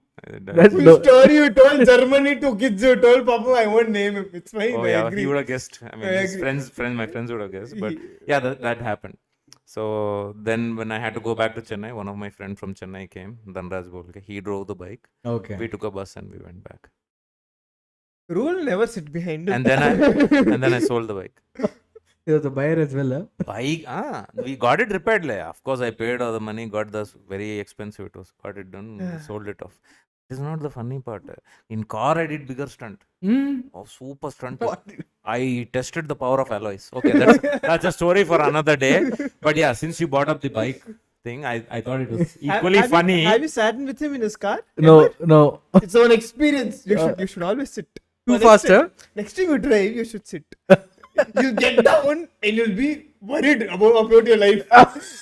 Speaker 4: That's
Speaker 2: The story you told Germany to kids you told Papa, I won't name him. It's fine.
Speaker 1: Oh
Speaker 2: I
Speaker 1: yeah,
Speaker 2: agree.
Speaker 1: he would have guessed. I mean,
Speaker 2: I
Speaker 1: his
Speaker 2: agree.
Speaker 1: my friends would have guessed. But yeah, that happened. So then when I had to go back to Chennai, one of my friends from Chennai came, Dhanraj Bolke. He drove the bike.
Speaker 4: Okay.
Speaker 1: We took a bus and we went back.
Speaker 2: Rule never sit behind it.
Speaker 1: And then I sold the bike.
Speaker 4: He was a buyer as well.
Speaker 1: Bike, we got it repaired. Of course, I paid all the money, got the very expensive. It was got it done, sold it off. This is not the funny part. In car, I did bigger stunt. Oh, super stunt. I tested the power of alloys. Okay, that's a story for another day. But yeah, since you brought up the bike thing, I thought it was equally funny.
Speaker 2: Have you sat with him in his car?
Speaker 4: No.
Speaker 2: It's an experience. You should always sit.
Speaker 4: Too faster.
Speaker 2: Next time you drive, you should sit. You'll get down and you'll be worried about your life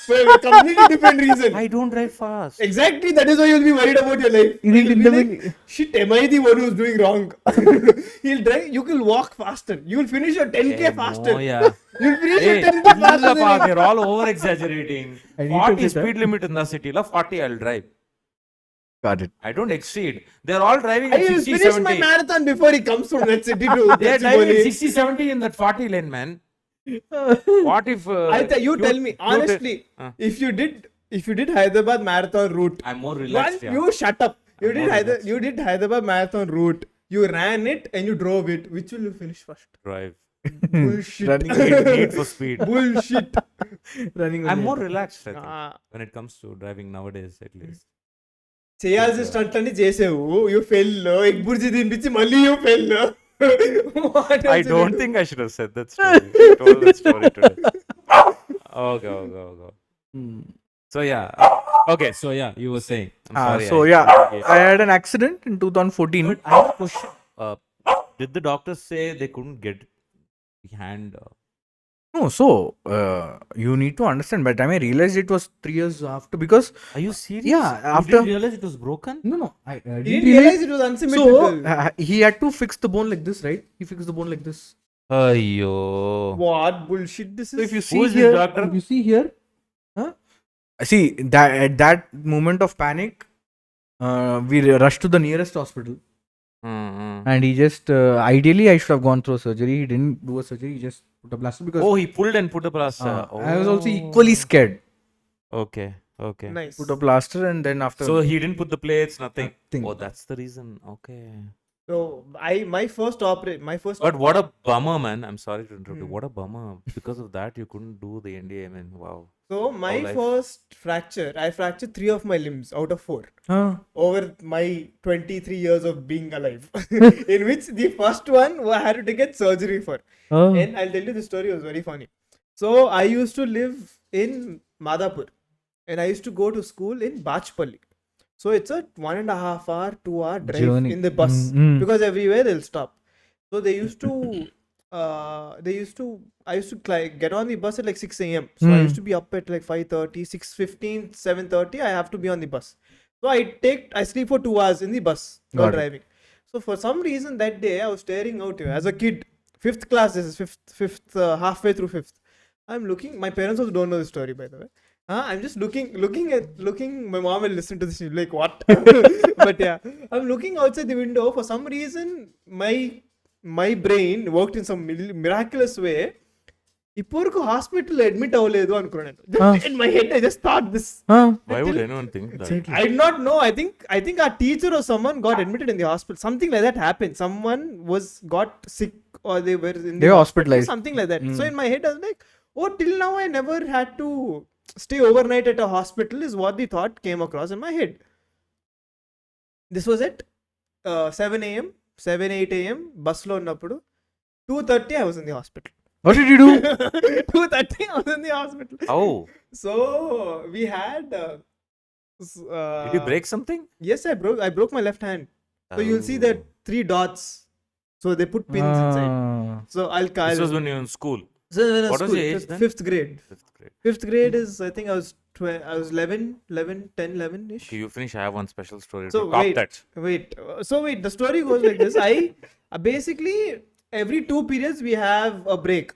Speaker 2: for a completely different reason.
Speaker 1: I don't drive fast.
Speaker 2: Exactly, that is why you'll be worried about your life.
Speaker 4: You
Speaker 2: You'll
Speaker 4: will
Speaker 2: be
Speaker 4: be
Speaker 2: like, shit, am I the one who's doing wrong? He'll drive, you can walk faster. You'll finish your 10k faster.
Speaker 1: Oh yeah.
Speaker 2: You'll finish
Speaker 1: Hey,
Speaker 2: your 10k faster. than him.
Speaker 1: they're all over exaggerating.
Speaker 4: I need to
Speaker 1: 40
Speaker 4: sit,
Speaker 1: speed limit in the city. 40 I'll drive.
Speaker 4: Got it.
Speaker 1: I don't exceed. They're all driving
Speaker 2: I
Speaker 1: at
Speaker 2: will
Speaker 1: 60,
Speaker 2: finish
Speaker 1: 70.
Speaker 2: my marathon before he comes from that city to
Speaker 1: They're driving at
Speaker 2: Gachibowli.
Speaker 1: 60, 70 in that 40 lane, man. What if...
Speaker 2: You tell me, honestly,
Speaker 1: uh.
Speaker 2: if you did Hyderabad marathon route,
Speaker 1: I'm more relaxed,
Speaker 2: one,
Speaker 1: yeah.
Speaker 2: you shut up. You
Speaker 1: I'm
Speaker 2: did
Speaker 1: more relaxed.
Speaker 2: you did Hyderabad marathon route. You ran it and you drove it. Which will you finish first?
Speaker 1: Drive.
Speaker 2: Bullshit.
Speaker 4: Running
Speaker 1: Need for speed.
Speaker 2: Bullshit.
Speaker 4: running.
Speaker 1: I'm
Speaker 4: only.
Speaker 1: more relaxed, I think,
Speaker 2: Ah,
Speaker 1: when it comes to driving nowadays, at least.
Speaker 2: చేయాల్సిన stunt అన్ని చేసావు you fail egg bhurji తినిపించి మళ్ళీ you fail
Speaker 1: I don't think I should have said that story. Told that story today. Okay. So yeah. Okay, so yeah, you were saying. I'm sorry.
Speaker 4: So I had an accident in 2014.
Speaker 1: But I have a question. Did the doctors say they couldn't get the hand?
Speaker 4: No, so you need to understand. By the time I realized it was 3 years after, because
Speaker 1: Are you serious?
Speaker 4: Yeah,
Speaker 1: You
Speaker 4: after-
Speaker 1: didn't realize it was broken?
Speaker 4: no, I
Speaker 2: He
Speaker 4: didn't
Speaker 2: didn't
Speaker 4: realize.
Speaker 2: realize it was unsymmetrical.
Speaker 4: So he had to fix the bone like this, right? He fixed the bone like this.
Speaker 1: Ayyo.
Speaker 2: What bullshit this
Speaker 4: So
Speaker 2: is?
Speaker 4: if you
Speaker 1: Who
Speaker 4: see
Speaker 1: is this
Speaker 4: here,
Speaker 1: doctor?
Speaker 4: if you see here, see that at that moment of panic, we rushed to the nearest hospital,
Speaker 1: Mm-hmm.
Speaker 4: and he just ideally I should have gone through surgery. He didn't do a surgery. He just put a plaster because
Speaker 1: Oh, he pulled and put a plaster.
Speaker 4: I was also equally scared.
Speaker 1: Okay. Okay.
Speaker 2: Nice.
Speaker 3: Put a plaster and then after.
Speaker 1: So he didn't put the plates, nothing.
Speaker 4: Nothing.
Speaker 1: Oh, that's the reason. Okay.
Speaker 2: So my first
Speaker 1: But what a bummer, man. I'm sorry to interrupt you.
Speaker 2: Hmm.
Speaker 1: What a bummer. Because of that, you couldn't do the NDA, man. Wow.
Speaker 2: So my
Speaker 1: life.
Speaker 2: first fracture, I fractured 3 of my limbs out of 4
Speaker 4: Huh?
Speaker 2: over my 23 years of being alive. In which the first one I had to get surgery for. And I'll tell you the story, it was very funny. So I used to live in Madhapur and I used to go to school in Bachpalli. So it's a 1.5 hour, 2 hour drive
Speaker 4: Journey.
Speaker 2: in the bus because everywhere they'll stop. So I used to get on the bus at like 6 a.m. So I used to be up at like 5:30, 6:15, 7:30. I have to be on the bus. So I sleep for 2 hours in the bus while
Speaker 3: Got it.
Speaker 2: driving. So for some reason that day I was staring out here as a kid, 5th class. This is fifth, halfway through 5th. I'm looking. My parents also don't know the story, by the way. I'm just looking. My mom will listen to this. She'll be like, what? But yeah, I'm looking outside the window. For some reason, my brain worked in some miraculous way. ఇప్పుడు hospital admit అవ్వలేదు అనుకున్నాను. In my head I just thought this.
Speaker 1: Why would anyone think that?
Speaker 2: I did not know. I think our teacher or someone got admitted in the hospital. Something like that happened. Someone got sick or they were in
Speaker 3: They
Speaker 2: the
Speaker 3: were
Speaker 2: hospital,
Speaker 3: hospitalized.
Speaker 2: something like that. So in my head I was like, oh, till now I never had to stay overnight at a hospital is what the thought came across in my head. This was at 7 a.m. 8 a.m. bus lo unnappudu 2:30 I was in the hospital.
Speaker 3: What did you do?
Speaker 2: 2:30 I was in the hospital.
Speaker 1: How?
Speaker 2: So we had
Speaker 1: Did you break something?
Speaker 2: yes, I broke my left hand. So you'll see that 3 dots. So they put pins inside. So
Speaker 1: This was when you were in school.
Speaker 2: So when I
Speaker 1: What was
Speaker 2: school,
Speaker 1: your
Speaker 2: it
Speaker 1: age
Speaker 2: was
Speaker 1: then?
Speaker 2: 5th grade.
Speaker 1: 5th grade.
Speaker 2: 5th grade is, I think I was 11, 10, 11-ish.
Speaker 1: Okay, you finish. I have one special story
Speaker 2: So
Speaker 1: to top
Speaker 2: wait,
Speaker 1: that.
Speaker 2: wait. The story goes like this. I basically every 2 periods we have a break.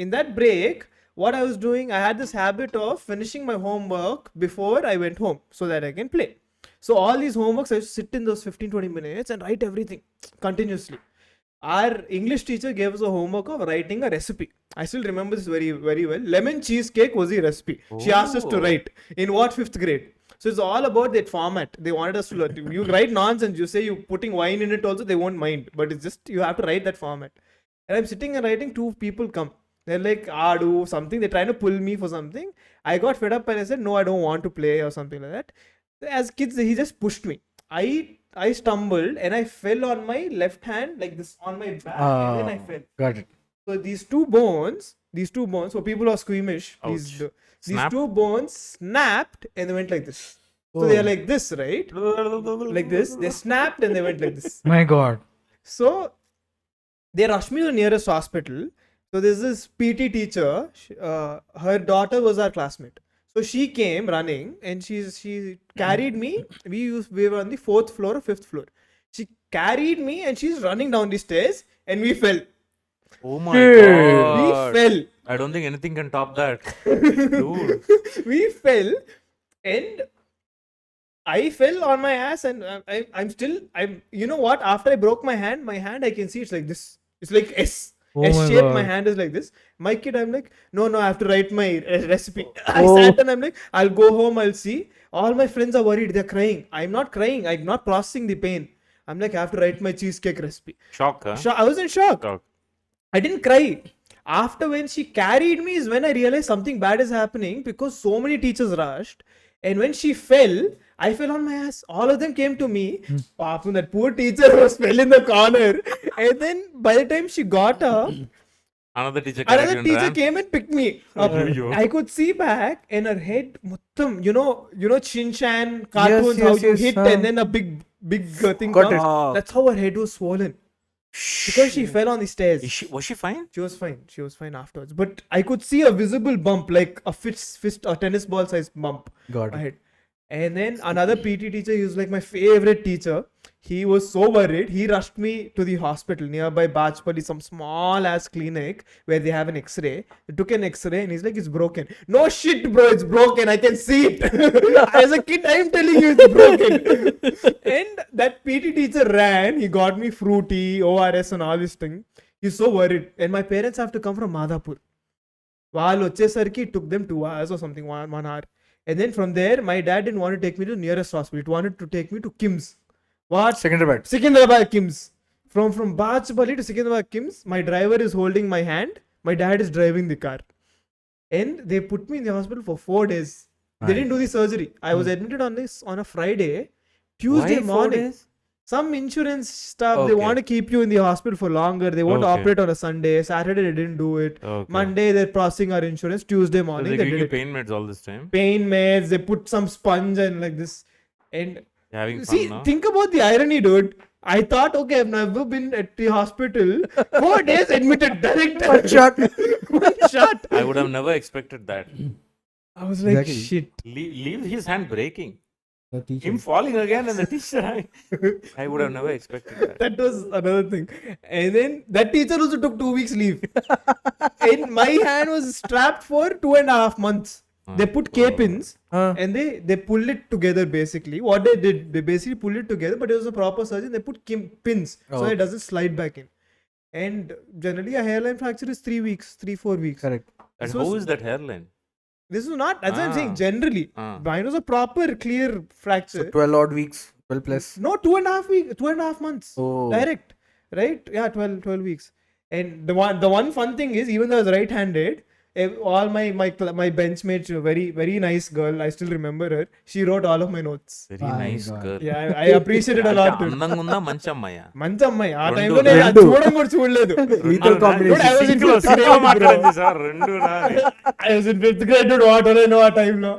Speaker 2: In that break, what I was doing, I had this habit of finishing my homework before I went home so that I can play. So all these homeworks, I used to sit in those 15-20 minutes and write everything continuously. Our English teacher gave us a homework of writing a recipe. I still remember this very, very well. Lemon cheesecake was the recipe. She asked us to
Speaker 1: Oh.
Speaker 2: write. In what 5th grade? So it's all about that format. They wanted us to learn. You write nonsense. You say you're putting wine in it also, they won't mind. But it's just, you have to write that format. And I'm sitting and writing, 2 people come. They're like, do something. They're trying to pull me for something. I got fed up and I said, no, I don't want to play or something like that. As kids, he just pushed me. I stumbled and I fell on my left hand like this on my back and then I fell.
Speaker 3: Got it.
Speaker 2: So these two bones, for people who are squeamish, these
Speaker 1: Snap?
Speaker 2: 2 bones snapped and they went like this. So they are like this, right? Like this. They snapped and they went like this.
Speaker 4: My God.
Speaker 2: So they rushed me to the nearest hospital. So there's this PT teacher. Her daughter was our classmate. So she came running and she carried me. We were on the 4th floor or 5th floor. She carried me and she's running down the stairs and we fell.
Speaker 1: Oh my
Speaker 2: We
Speaker 1: god.
Speaker 2: fell.
Speaker 1: I don't think anything can top that. Dude.
Speaker 2: We fell and I fell on my ass and I'm you know what, after I broke my hand I can see it's like this. It's like S.
Speaker 4: Oh
Speaker 2: S
Speaker 4: my
Speaker 2: shape. My
Speaker 4: God.
Speaker 2: hand is like this. My kid, I'm like, no, I have to write my recipe. I sat and I'm like, I'll go home, I'll see. All my friends are worried, they're crying. I'm not crying, I'm not processing the pain. I'm like, I have to write my cheesecake recipe.
Speaker 1: Shock, huh?
Speaker 2: I was in shock.
Speaker 1: Shock.
Speaker 2: I didn't cry. After when she carried me is when I realized something bad is happening because so many teachers rushed. And when she fell, I fell on my ass. All of them came to me. Papa, that poor teacher was fell in the corner. And then by the time she got up,
Speaker 1: Another teacher carried you
Speaker 2: another
Speaker 1: and
Speaker 2: teacher
Speaker 1: ran?
Speaker 2: came and picked me up.
Speaker 1: Ayyo.
Speaker 2: I could see back and her head, muttam, you know Shin-chan cartoons,
Speaker 3: Yes,
Speaker 2: how you
Speaker 3: yes,
Speaker 2: hit and then a big thing
Speaker 3: Got
Speaker 2: comes.
Speaker 1: it.
Speaker 2: That's how her head was swollen. Because she fell on the stairs.
Speaker 1: Was she fine?
Speaker 2: She was fine. She was fine afterwards. But I could see a visible bump, like a fist, a tennis ball size bump.
Speaker 3: Got it.
Speaker 2: Ahead. And then another PT teacher, he was like my favorite teacher. He was so worried. He rushed me to the hospital nearby Bachpalli, some small ass clinic where they have an X-ray. They took an X-ray and he's like, it's broken. No shit, bro, it's broken. I can see it. As a kid, I'm telling you, it's broken. And that PT teacher ran. He got me fruity, ORS, and all this thing. He's so worried. And my parents have to come from Madhapur. While వచ్చేసరికి it took them 2 hours or something, 1 hour. And then from there, my dad didn't want to take me to the nearest hospital. He wanted to take me to Kim's. What? Secunderabad Kim's. From Bachpalli to Secunderabad Kim's, my driver is holding my hand. My dad is driving the car. And they put me in the hospital for 4 days. They didn't do the surgery. I was admitted on a Friday. Tuesday
Speaker 1: Why 4
Speaker 2: morning.
Speaker 1: days?
Speaker 2: Some insurance stuff, they want to keep you in the hospital for longer. They want to
Speaker 1: Okay.
Speaker 2: operate on a Sunday. Saturday, they didn't do it.
Speaker 1: Okay.
Speaker 2: Monday, they're processing our insurance. Tuesday
Speaker 1: So
Speaker 2: morning,
Speaker 1: they
Speaker 2: they
Speaker 1: give
Speaker 2: did
Speaker 1: you
Speaker 2: it.
Speaker 1: pain meds all this time?
Speaker 2: Pain meds, they put some sponge and like this. And
Speaker 1: You're having
Speaker 2: see,
Speaker 1: fun now?
Speaker 2: think about the irony, dude. I thought, okay, I've never been at the hospital. 4 days admitted, direct.
Speaker 3: One shot.
Speaker 2: One shot.
Speaker 1: I would have never expected that.
Speaker 2: I was like,
Speaker 4: Exactly.
Speaker 2: shit.
Speaker 1: Leave his hand breaking.
Speaker 4: The teacher.
Speaker 1: Him falling again and the teacher. I would have never expected that.
Speaker 2: That was another thing. And then that teacher also took 2 weeks leave. And my hand was strapped for 2.5 months. They put K pins and they pull it together basically. What they did, they basically pulled it together, but it was a proper surgeon. They put pins so it doesn't slide back in. And generally a hairline fracture is 3 weeks, 4 weeks.
Speaker 3: Correct.
Speaker 1: And
Speaker 2: This
Speaker 1: how
Speaker 2: was-
Speaker 1: is that hairline?
Speaker 2: This is not, that's what I'm saying, generally.
Speaker 1: Ah.
Speaker 2: Mine was a proper clear fracture.
Speaker 3: 12 odd weeks. 12 plus.
Speaker 2: No, 2.5 months.
Speaker 3: Oh.
Speaker 2: Direct. Right? Yeah, 12 weeks. And the one fun thing is, even though I was right-handed, all my benchmates, very very nice girl, I still remember her. She wrote all of my notes.
Speaker 1: Very
Speaker 4: My
Speaker 1: nice
Speaker 4: God.
Speaker 1: girl.
Speaker 2: Yeah, I appreciated a lot. dude.
Speaker 1: అందంగా ఉందా మంచి అమ్మాయా?
Speaker 2: మంచి అమ్మాయి ఆ
Speaker 1: రెండు,
Speaker 2: టైంలో నేను అది
Speaker 3: రెండు.
Speaker 2: చూడడం కూడా చూడలేదు.
Speaker 3: Lethal combination.
Speaker 2: I was in
Speaker 1: సింక్లో
Speaker 2: 5th grade, bro.
Speaker 1: మాట్లాడింది సార్ రెండు రా.
Speaker 2: I was in 5th grade, dude. What all I know ఆ టైంలో.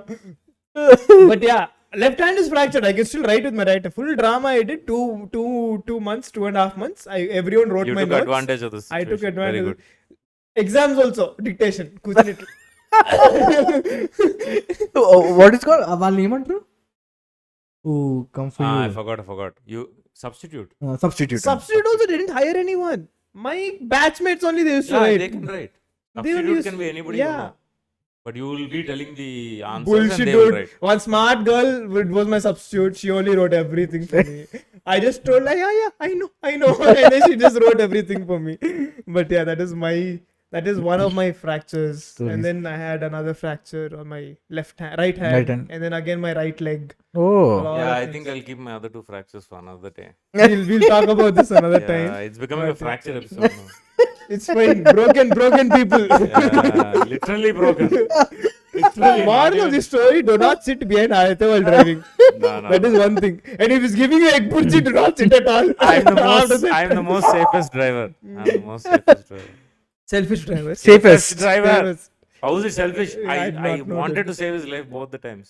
Speaker 2: But yeah, left hand is fractured. I can still write with my right. Full drama I did. 2 months, 2.5 months. Everyone wrote
Speaker 1: You
Speaker 2: my
Speaker 1: took
Speaker 2: notes.
Speaker 1: advantage of the
Speaker 2: I took
Speaker 1: situation. Very
Speaker 2: advantage.
Speaker 1: good.
Speaker 2: Exams also, dictation. కూర్చొని
Speaker 3: What is called?
Speaker 4: వాళ్ళు ఏమంటారు? Who come for
Speaker 1: I
Speaker 4: you?
Speaker 1: forgot. You substitute.
Speaker 3: Substitute.
Speaker 2: Substitute also didn't hire anyone. My batchmates only they used to
Speaker 1: Yeah,
Speaker 2: write.
Speaker 1: they can write.
Speaker 2: They only
Speaker 1: Substitute
Speaker 2: used-
Speaker 1: can be anybody you
Speaker 2: yeah.
Speaker 1: know. But you will be telling the answers
Speaker 2: Bullshit,
Speaker 1: and they will
Speaker 2: dude.
Speaker 1: write.
Speaker 2: One smart girl was my substitute. She only wrote everything for me. I just told her, yeah, I know. And then she just wrote everything for me. But yeah, that is one of my fractures.
Speaker 3: Stories.
Speaker 2: And then I had another fracture on my right hand.
Speaker 3: Right hand.
Speaker 2: And then again my right leg.
Speaker 3: Oh.
Speaker 2: A lot
Speaker 1: Yeah,
Speaker 2: of
Speaker 1: I
Speaker 2: things.
Speaker 1: think I'll keep my other 2 fractures for another day.
Speaker 2: We'll talk about this another
Speaker 1: Yeah,
Speaker 2: time.
Speaker 1: it's becoming a
Speaker 2: But-
Speaker 1: fracture episode now.
Speaker 2: It's fine. Broken people.
Speaker 1: Yeah, literally broken. Literally.
Speaker 2: Moral of the story, do not sit behind Ayatha while driving.
Speaker 1: No.
Speaker 2: That is one thing. And if he's giving you egg burji, do not sit at all.
Speaker 1: I'm the
Speaker 2: After that.
Speaker 1: most safest driver. I'm the most safest driver.
Speaker 2: Selfish driver.
Speaker 3: Safest.
Speaker 1: driver.
Speaker 2: Drivers.
Speaker 1: How is it selfish?
Speaker 2: I did
Speaker 1: I
Speaker 2: not know
Speaker 1: wanted
Speaker 2: that.
Speaker 1: to save his life both the times.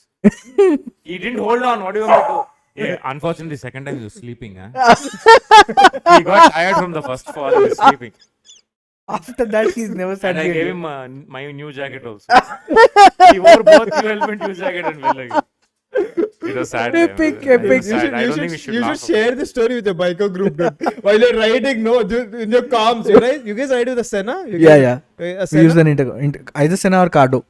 Speaker 1: He didn't hold on. What do you want me to do? Yeah, unfortunately, second time he was sleeping. Huh? He got tired from the first fall. He was sleeping.
Speaker 3: After that, he's never sat
Speaker 1: And I
Speaker 3: behind
Speaker 1: gave
Speaker 3: you.
Speaker 1: him my new jacket also. He wore both new helmet, new jacket, and wheel again. It was sad. man.
Speaker 3: Epic,
Speaker 1: It was
Speaker 3: epic.
Speaker 1: sad. I don't think we should
Speaker 2: You
Speaker 1: laugh
Speaker 2: should share this story with your biker group, dude. While you're riding, no, dude, in your comms, you guys ride with a Senna?
Speaker 3: Yeah.
Speaker 2: A
Speaker 3: We
Speaker 2: Senna?
Speaker 3: use an either Senna or Cardo.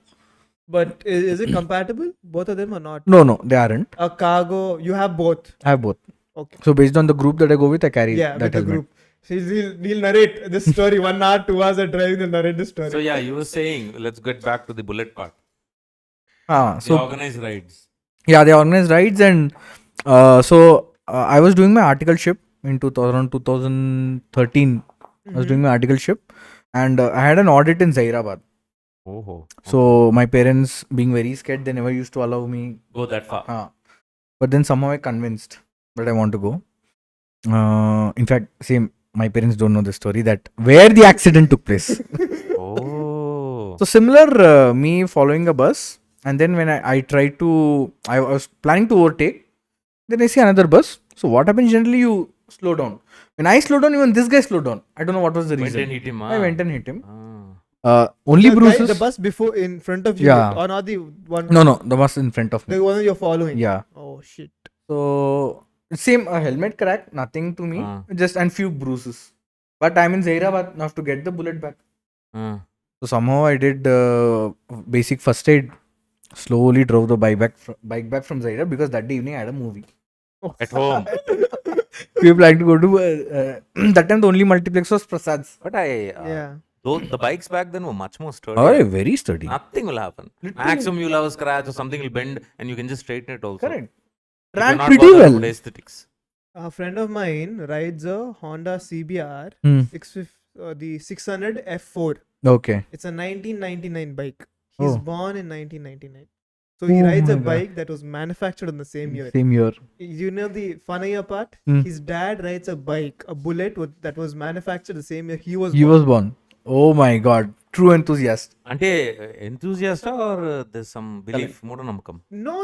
Speaker 2: But is it compatible? Both of them or not?
Speaker 3: No, they aren't.
Speaker 2: A cargo, you have both.
Speaker 3: I have both.
Speaker 2: Okay.
Speaker 3: So based on the group that I go with, I carry
Speaker 2: Yeah,
Speaker 3: that
Speaker 2: with the
Speaker 3: helmet.
Speaker 2: group. He'll narrate this story 1 hour, 2 hours of driving. He'll narrate this story.
Speaker 1: So yeah, you were saying, let's get back to the bullet part.
Speaker 3: So
Speaker 1: The organized rides.
Speaker 3: yeah, they organize rides and I was doing my articleship in 2013. I was doing my articleship and I had an audit in Zairabad.
Speaker 1: Oh.
Speaker 3: So my parents, being very scared, they never used to allow me.
Speaker 1: Go that far.
Speaker 3: But then somehow I convinced that I want to go. In fact, same. My parents don't know the story that where the accident took place.
Speaker 1: Oh.
Speaker 3: So similar, me following a bus, and then when I tried to, I was planning to overtake. Then I see another bus. So what happens generally? You slow down. When I slow down, even this guy slowed down. I don't know what was the
Speaker 1: Went
Speaker 3: reason.
Speaker 1: and hit him.
Speaker 3: I went and hit him.
Speaker 1: Ah.
Speaker 3: Only
Speaker 2: The guy-
Speaker 3: bruises.
Speaker 2: The bus before in front of you.
Speaker 3: Yeah.
Speaker 2: Or not the one.
Speaker 3: No, the bus in front of me.
Speaker 2: The one you're following.
Speaker 3: Yeah.
Speaker 2: Oh shit.
Speaker 3: So same, a helmet crack, nothing to me, just and few bruises. But I'm in Zairabad now to get the bullet back.
Speaker 1: Ah.
Speaker 3: So somehow I did basic first aid. Slowly drove the bike back from Zairabad because that day evening I had a movie.
Speaker 1: At home.
Speaker 3: we were planning to go to that time the only multiplex was Prasad's.
Speaker 1: But I,
Speaker 2: Yeah.
Speaker 1: the bikes back then were much more sturdy.
Speaker 3: Oh, very sturdy.
Speaker 1: Nothing will happen.
Speaker 3: Literally.
Speaker 1: Maximum you'll have a scratch or something will bend and you can just straighten it also.
Speaker 3: Correct.
Speaker 1: If you're
Speaker 3: Ran
Speaker 1: not
Speaker 3: pretty
Speaker 1: bothered
Speaker 3: well.
Speaker 1: about aesthetics.
Speaker 2: A friend of mine rides a Honda CBR
Speaker 3: Hmm.
Speaker 2: 650, the 600 F4.
Speaker 3: Okay.
Speaker 2: It's a 1999 bike. He's
Speaker 3: Oh.
Speaker 2: born in 1999. So he
Speaker 3: Oh
Speaker 2: rides a
Speaker 3: my God.
Speaker 2: bike that was manufactured in the same year.
Speaker 3: Same year.
Speaker 2: You know the funnier part?
Speaker 3: Hmm.
Speaker 2: His dad rides a bike, a Bullet that was manufactured the same year he was
Speaker 3: He
Speaker 2: born.
Speaker 3: was born. Oh my God. True enthusiast.
Speaker 1: Ante enthusiast or there's some belief, moodanamukam?
Speaker 2: No,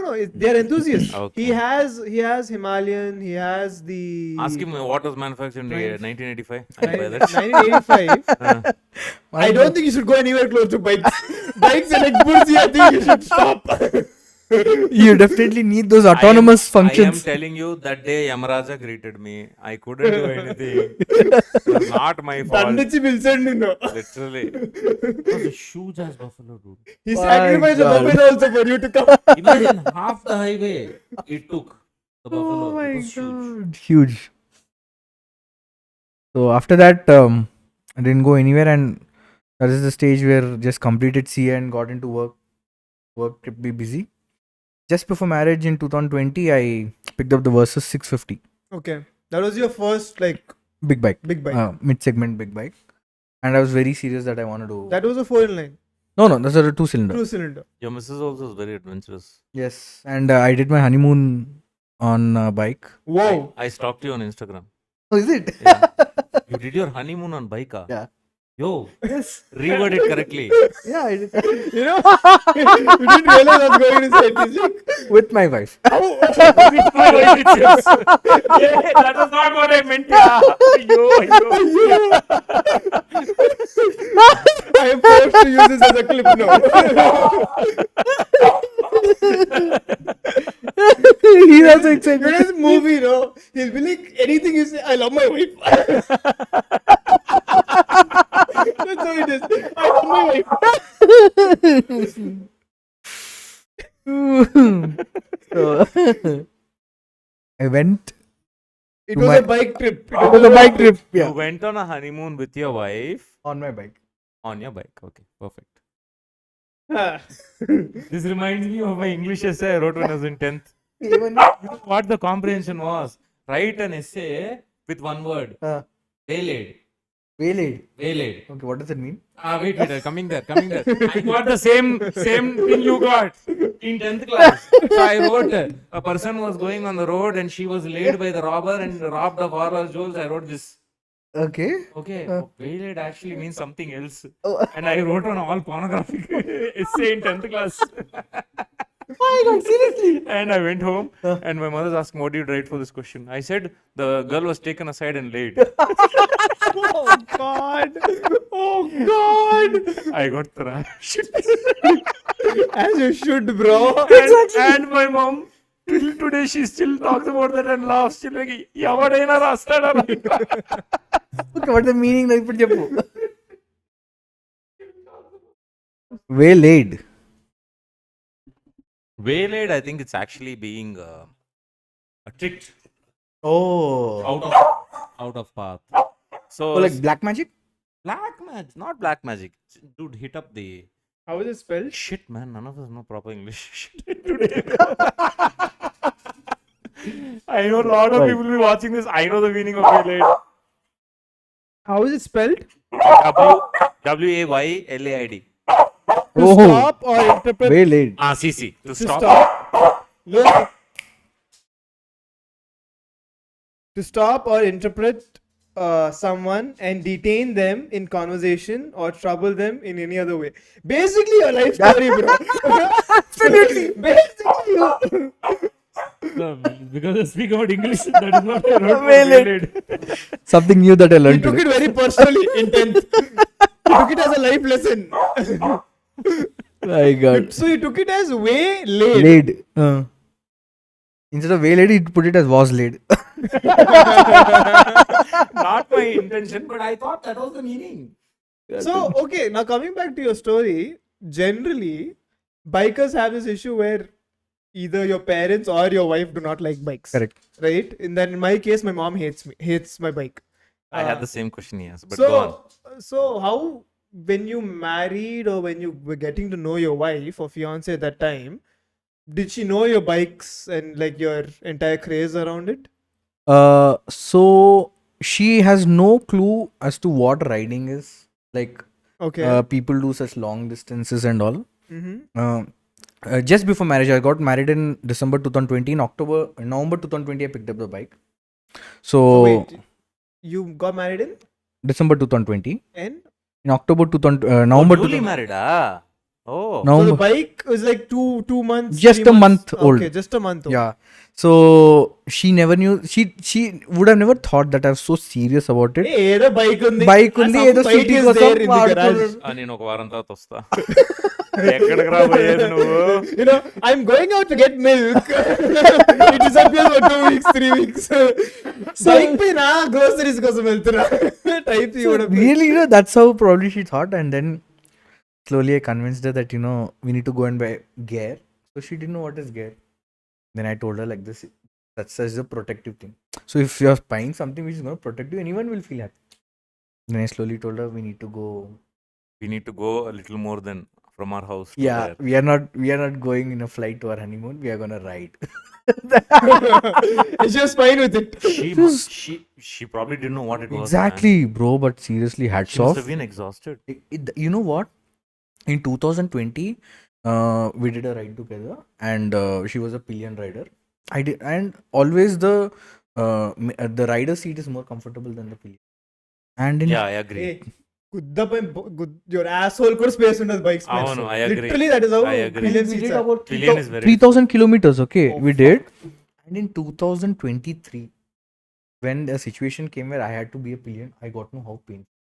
Speaker 2: they're enthusiasts.
Speaker 1: Okay.
Speaker 2: He has Himalayan. He has the.
Speaker 1: Ask him what was manufactured in
Speaker 2: Right.
Speaker 1: 1985. I'll buy
Speaker 2: Nine-
Speaker 1: that.
Speaker 2: 1985.
Speaker 1: Uh,
Speaker 2: I don't think you should go anywhere close to bikes. Bikes and Exbursi, I think you should stop.
Speaker 3: You definitely need those autonomous
Speaker 1: I am
Speaker 3: functions.
Speaker 1: telling you, that day Yamaraja greeted me. I couldn't do anything. It was not my fault.
Speaker 2: Tandichi Wilson,
Speaker 1: Literally. It was a huge ass buffalo, dude.
Speaker 2: He
Speaker 3: My
Speaker 2: sacrificed a
Speaker 3: God.
Speaker 2: buffalo also for you to come.
Speaker 1: Imagine half the highway it took. The buffalo.
Speaker 3: Oh my
Speaker 1: It was huge.
Speaker 3: God. Huge. So after that, I didn't go anywhere, and that is the stage where just completed CA and got into work. Work kept me busy. Just before marriage in 2020, I picked up the Versus 650
Speaker 2: Okay. That was your first,
Speaker 3: big bike,
Speaker 2: big bike.
Speaker 3: mid-segment big bike, and I was very serious that I wanted to.
Speaker 2: That was a 4-in-line.
Speaker 3: No, that's a two-cylinder.
Speaker 2: 2-cylinder.
Speaker 1: Your missus also is very adventurous.
Speaker 3: Yes, and I did my honeymoon on a bike.
Speaker 2: Wow.
Speaker 1: I stalked you on Instagram.
Speaker 3: Oh, is it?
Speaker 1: Yeah. You did your honeymoon on bike? Ah?
Speaker 3: Yeah.
Speaker 1: Yo,
Speaker 3: Yes.
Speaker 1: reword it correctly.
Speaker 3: Yeah, I did.
Speaker 2: You know, you didn't realize I was going to say this.
Speaker 3: With my wife.
Speaker 1: Yeah, that was not what I meant. Yeah.
Speaker 2: I am forced to use this as a clip now.
Speaker 3: He's also
Speaker 2: You
Speaker 3: excited.
Speaker 2: know this movie, no? He'll be like, anything you say, I love my wife. That's how it is. I love my wife.
Speaker 3: So, I went.
Speaker 2: It
Speaker 3: To
Speaker 2: was
Speaker 3: my-
Speaker 2: a bike trip.
Speaker 3: It was a bike trip.
Speaker 1: You
Speaker 3: Yeah.
Speaker 1: went on a honeymoon with your wife
Speaker 3: On my bike.
Speaker 1: on your bike. Okay, perfect.
Speaker 2: Ah.
Speaker 1: This reminds me of my English essay I wrote when I was in 10th.
Speaker 3: Even.
Speaker 1: What the comprehension was. Write an essay with one word. Waylaid.
Speaker 3: Waylaid.
Speaker 1: Waylaid.
Speaker 3: Okay, what does it mean?
Speaker 1: Wait, coming there. I got the same thing you got in 10th class. So I wrote, a person was going on the road and she was laid by the robber and robbed of all her jewels. I wrote this.
Speaker 3: Okay.
Speaker 1: Okay, waylaid actually means something else.
Speaker 3: Oh.
Speaker 1: And I wrote on all pornographic essay in 10th class.
Speaker 3: My God, seriously?
Speaker 1: And I went home and my mother's asking, what did you write for this question? I said, the girl was taken aside and laid.
Speaker 2: Oh God! Oh God!
Speaker 1: I got thrashed.
Speaker 2: As you should, bro.
Speaker 1: And my mom, till today, she still talks about that and laughs. She's like, "Yavadaina rastada."
Speaker 3: Okay, what's the meaning? Like, put your waylaid.
Speaker 1: Waylaid, I think it's actually being tricked
Speaker 3: Oh.
Speaker 1: out of path.
Speaker 3: Oh,
Speaker 1: So,
Speaker 3: like black magic?
Speaker 1: black magic, not black magic. Dude, hit up the
Speaker 2: How is it spelled?
Speaker 1: shit, man. None of us know proper English today. I know a lot of
Speaker 3: Right.
Speaker 1: people will be watching this. I know the meaning of waylaid.
Speaker 2: How is it spelled?
Speaker 1: Waylaid.
Speaker 2: To
Speaker 3: Oh.
Speaker 2: stop or interpret.
Speaker 3: Waylaid.
Speaker 1: CC. To
Speaker 2: To
Speaker 1: stop.
Speaker 2: stop. Look. To stop or interpret someone and detain them in conversation or trouble them in any other way. Basically, your life story, bro. Absolutely. Basically,
Speaker 1: Because I speak about English, that is what I wrote.
Speaker 3: Waylaid. Something new that I
Speaker 2: he
Speaker 3: learned
Speaker 2: took
Speaker 3: today.
Speaker 2: it very personally in 10th. He took it as a life lesson.
Speaker 3: My God.
Speaker 2: So he took it as way laid.
Speaker 3: Laid. Instead of waylaid, he put it as was laid.
Speaker 1: Not my intention, but I thought that was the meaning.
Speaker 2: So, okay, now coming back to your story, generally, bikers have this issue where either your parents or your wife do not like bikes.
Speaker 4: Correct.
Speaker 2: Right? And then in my case, my mom hates my bike.
Speaker 1: I had
Speaker 2: Uh,
Speaker 1: the same question, yes, but go on.
Speaker 2: So how, when you married or when you were getting to know your wife or fiance at that time, did she know your bikes and like your entire craze around it?
Speaker 4: So she has no clue as to what riding is. Like,
Speaker 2: Okay.
Speaker 4: people do such long distances and all.
Speaker 2: Mm-hmm.
Speaker 4: Just before marriage, I got married in December 2020. In November 2020, I picked up the bike.
Speaker 2: So
Speaker 4: So
Speaker 2: wait, you got married in
Speaker 4: December 2020.
Speaker 2: and
Speaker 4: In October 2000,
Speaker 1: Oh,
Speaker 4: November
Speaker 1: newly
Speaker 4: 2000,
Speaker 1: married, ah. Oh.
Speaker 2: so the
Speaker 4: November,
Speaker 2: bike was like two months,
Speaker 4: just
Speaker 2: 3
Speaker 4: a
Speaker 2: months.
Speaker 4: month old.
Speaker 2: Okay, just a month old.
Speaker 4: Yeah. So she never knew. She would have never thought that I was so serious about it.
Speaker 2: Hey, ఏదో bike ఉంది.
Speaker 4: Bike
Speaker 2: Ah,
Speaker 4: ఉంది,
Speaker 2: some
Speaker 4: ఏదో
Speaker 2: bike
Speaker 4: city
Speaker 2: is
Speaker 4: కోసం
Speaker 2: there in the garage.
Speaker 4: వాడుకోవడం.
Speaker 1: నేను ఒక వారం తర్వాత వస్తా. ఎక్కడికి రాబోయేది నువ్వు?
Speaker 2: You know, I'm going out to get milk. It disappears for 2 weeks, 3 weeks. Bike pe na groceries కోసం వెళ్తున్నా. Type
Speaker 4: So really, that's how probably she thought. And then slowly I convinced her that, we need to go and buy gear. So she didn't know what is gear. Then I told her like this, that's such a protective thing. So if you're buying something which is going to protect you, anyone will feel happy. Then I slowly told her we need to go.
Speaker 1: We need to go a little more than from our house to
Speaker 4: Yeah,
Speaker 1: there.
Speaker 4: we are not going in a flight to our honeymoon. We are gonna ride.
Speaker 2: It's just fine with it.
Speaker 1: She probably didn't know what it was.
Speaker 4: Exactly, bro. But seriously,
Speaker 1: Man.
Speaker 4: hats
Speaker 1: She must
Speaker 4: off.
Speaker 1: have been exhausted.
Speaker 4: You know what? In 2020, we did a ride together, and she was a pillion rider. I did, and always the rider seat is more comfortable than the pillion. And in
Speaker 1: Yeah, I agree.
Speaker 2: Hey, గుద్దపై your asshole కూడా space ఉండదు bike space.
Speaker 1: అవును, I agree.
Speaker 2: Literally that is how
Speaker 1: I agree.
Speaker 2: pillion
Speaker 4: we
Speaker 2: seats
Speaker 4: did
Speaker 2: are.
Speaker 4: about
Speaker 1: Pillion is very
Speaker 4: 3,000 kilometers. Okay,
Speaker 2: Oh,
Speaker 4: we did. And in 2023, when a situation came where I had to be a pillion, I got to know how painful.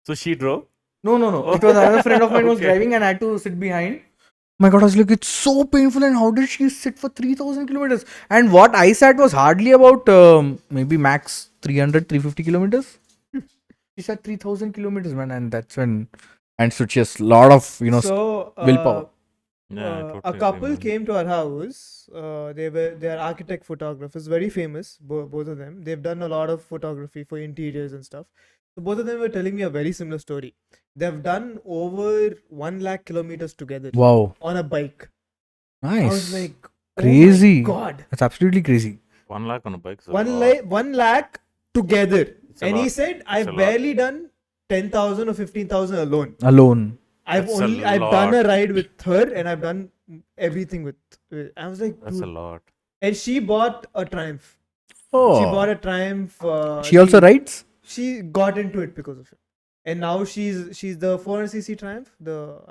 Speaker 1: So she drove?
Speaker 4: No. It was another friend of mine was
Speaker 1: Okay.
Speaker 4: driving, and I had to sit behind. My God, I was like, it's so painful. And how did she sit for 3,000 kilometers? And what I sat was hardly about maybe max 300, 350 kilometers. She sat 3,000 kilometers, man. And that's when, and so just lot of,
Speaker 2: So
Speaker 4: willpower.
Speaker 1: Yeah, I
Speaker 2: a
Speaker 1: totally
Speaker 2: couple
Speaker 1: agree, man.
Speaker 2: came to our house. They are architect photographers, very famous, both of them. They've done a lot of photography for interiors and stuff. So both of them were telling me a very similar story. They've done over 1 lakh kilometers together
Speaker 4: Wow.
Speaker 2: on a bike.
Speaker 4: Nice.
Speaker 2: I was like,
Speaker 4: Crazy.
Speaker 2: oh my God,
Speaker 4: That's absolutely crazy.
Speaker 1: 1 lakh on a bike. is a
Speaker 2: 1
Speaker 1: lot.
Speaker 2: 1 lakh together.
Speaker 1: It's a
Speaker 2: And he
Speaker 1: lot.
Speaker 2: said, I've
Speaker 1: a lot.
Speaker 2: barely done 10,000 or 15,000 alone.
Speaker 4: Alone.
Speaker 2: I've
Speaker 1: That's a
Speaker 2: done a
Speaker 1: lot.
Speaker 2: ride with her and I've done everything with. I was like,
Speaker 1: That's a
Speaker 2: dude.
Speaker 1: lot.
Speaker 2: And she bought a Triumph.
Speaker 4: Oh.
Speaker 2: She bought a Triumph.
Speaker 4: She also rides?
Speaker 2: She got into it because of it. And now she's the 400cc Triumph.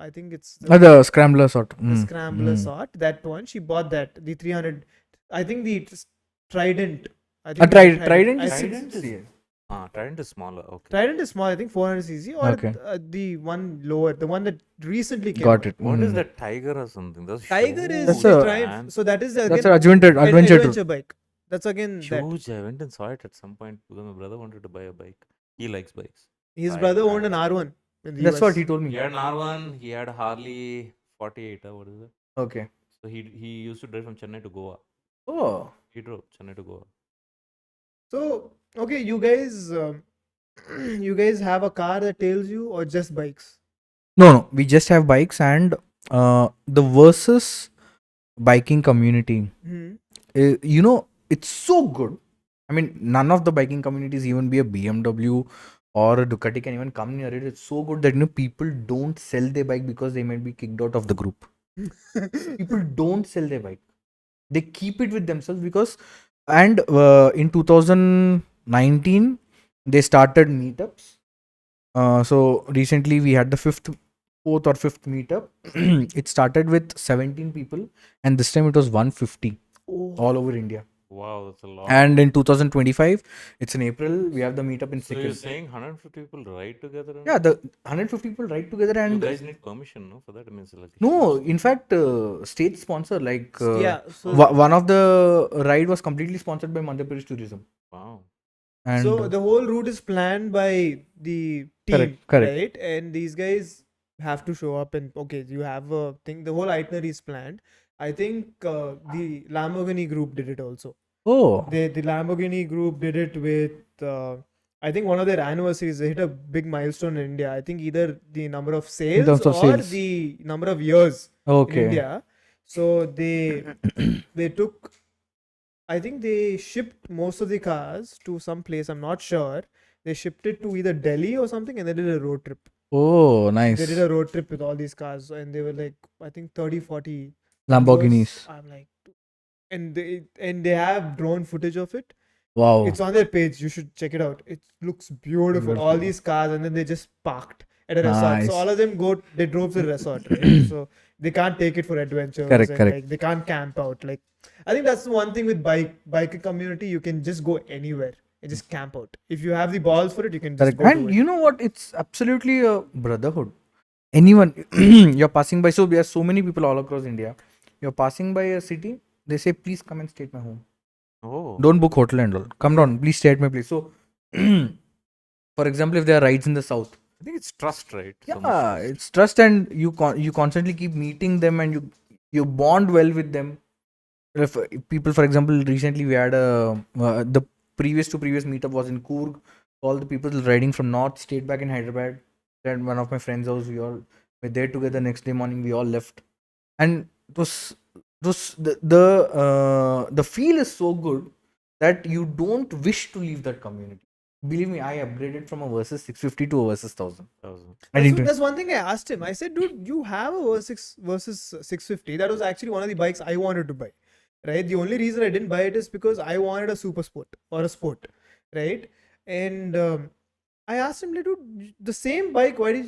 Speaker 2: I think it's
Speaker 4: The scrambler sort.
Speaker 2: the scrambler sort. That one, she bought that. The 300. I think the Trident. I think
Speaker 4: Trident is
Speaker 1: Trident
Speaker 4: 6.
Speaker 1: is- Trident is smaller. Okay.
Speaker 2: Trident is small. I think 400cc or
Speaker 4: Okay.
Speaker 2: the one lower, the one that recently came.
Speaker 4: Got
Speaker 2: out.
Speaker 4: it.
Speaker 1: What is that, Tiger or something? That's
Speaker 2: Tiger is
Speaker 4: That's
Speaker 2: the
Speaker 4: a-
Speaker 2: Triumph.
Speaker 1: man.
Speaker 2: So that is again
Speaker 4: That's an adventure tour.
Speaker 2: bike. That's again that.
Speaker 1: Huge. I went and saw it at some point because my brother wanted to buy a bike. He likes bikes.
Speaker 2: His
Speaker 1: I-
Speaker 2: brother
Speaker 1: I-
Speaker 2: owned an R1 in the
Speaker 4: That's
Speaker 2: US.
Speaker 4: what he told me.
Speaker 1: He had an R1. He had a Harley 48. What is it?
Speaker 4: Okay.
Speaker 1: So he used to drive from Chennai to Goa.
Speaker 4: Oh.
Speaker 1: He drove Chennai to Goa.
Speaker 2: So okay, you guys, you guys have a car that tails you or just bikes?
Speaker 4: No. We just have bikes, and the versus biking community.
Speaker 2: Hmm.
Speaker 4: It's so good. I mean, none of the biking communities, even be a BMW or a Ducati, can even come near it. It's so good that people don't sell their bike because they might be kicked out of the group. People don't sell their bike. They keep it with themselves because, and in 2019 they started meetups. So recently we had the fourth or fifth meetup. It started with 17 people, and this time it was 150 all over India.
Speaker 1: Wow, that's a lot.
Speaker 4: And in 2025, it's in April, we have the meetup in
Speaker 1: so you're
Speaker 4: Sikkim.
Speaker 1: saying 150 people ride together? And
Speaker 4: Yeah, the 150 people ride together,
Speaker 1: You
Speaker 4: and
Speaker 1: guys need permission, no? For that, I mean, it's like a
Speaker 4: no,
Speaker 1: huge-
Speaker 4: in fact, state sponsor, like
Speaker 2: Yeah. So,
Speaker 4: one of the ride was completely sponsored by Madhya Pradesh Tourism.
Speaker 1: Wow.
Speaker 4: And
Speaker 2: so the whole route is planned by the team,
Speaker 4: Correct.
Speaker 2: right? And these guys have to show up and okay, you have a thing. The whole itinerary is planned. I think the Lamborghini group did it also.
Speaker 4: Oh,
Speaker 2: The Lamborghini group did it with I think one of their anniversaries. They hit a big milestone in India. I think either the number of sales
Speaker 4: terms of
Speaker 2: or
Speaker 4: sales.
Speaker 2: the number of years in
Speaker 4: okay.
Speaker 2: India. So they took. I think they shipped most of the cars to some place. I'm not sure. They shipped it to either Delhi or something, and they did a road trip.
Speaker 4: Oh,
Speaker 2: They did
Speaker 4: nice.
Speaker 2: a road trip with all these cars, and they were like, I think 30, 40
Speaker 4: Lamborghinis.
Speaker 2: numbers. I'm like, and they have drone footage of it.
Speaker 4: Wow.
Speaker 2: It's on their page. You should check it out. It looks beautiful. All
Speaker 4: Beautiful.
Speaker 2: these cars, and then they just parked at a resort. So
Speaker 4: Nice.
Speaker 2: all of them they drove to the resort, right? So they can't take it for adventures,
Speaker 4: Correct,
Speaker 2: and
Speaker 4: correct.
Speaker 2: like they can't camp out. Like I think that's the one thing with biker community. You can just go anywhere and just camp out. If you have the balls for it, you can just
Speaker 4: Correct.
Speaker 2: go do
Speaker 4: And
Speaker 2: it.
Speaker 4: you know what? It's absolutely a brotherhood. Anyone you're passing by, so we have so many people all across India. You're passing by a city, they say, please come and stay at my home.
Speaker 1: Oh.
Speaker 4: Don't book hotel and all. Come down, please stay at my place. So, for example, if there are rides in the south,
Speaker 1: I think it's trust, right? So much
Speaker 4: yeah,
Speaker 1: trust.
Speaker 4: it's trust, and you constantly keep meeting them, and you bond well with them. If people, for example, recently we had the previous meetup was in Coorg. All the people riding from north stayed back in Hyderabad. And one of my friends' house, we all were there together. Next day morning, we all left, and it was the feel is so good that you don't wish to leave that community. Believe me, I upgraded from a versus 650 to a versus 1000. I didn't.
Speaker 2: That's one thing I asked him. I said, dude, you have a versus 650. That was actually one of the bikes I wanted to buy. Right? The only reason I didn't buy it is because I wanted a super sport or a sport. Right? And I asked him, like, dude, the same bike, why did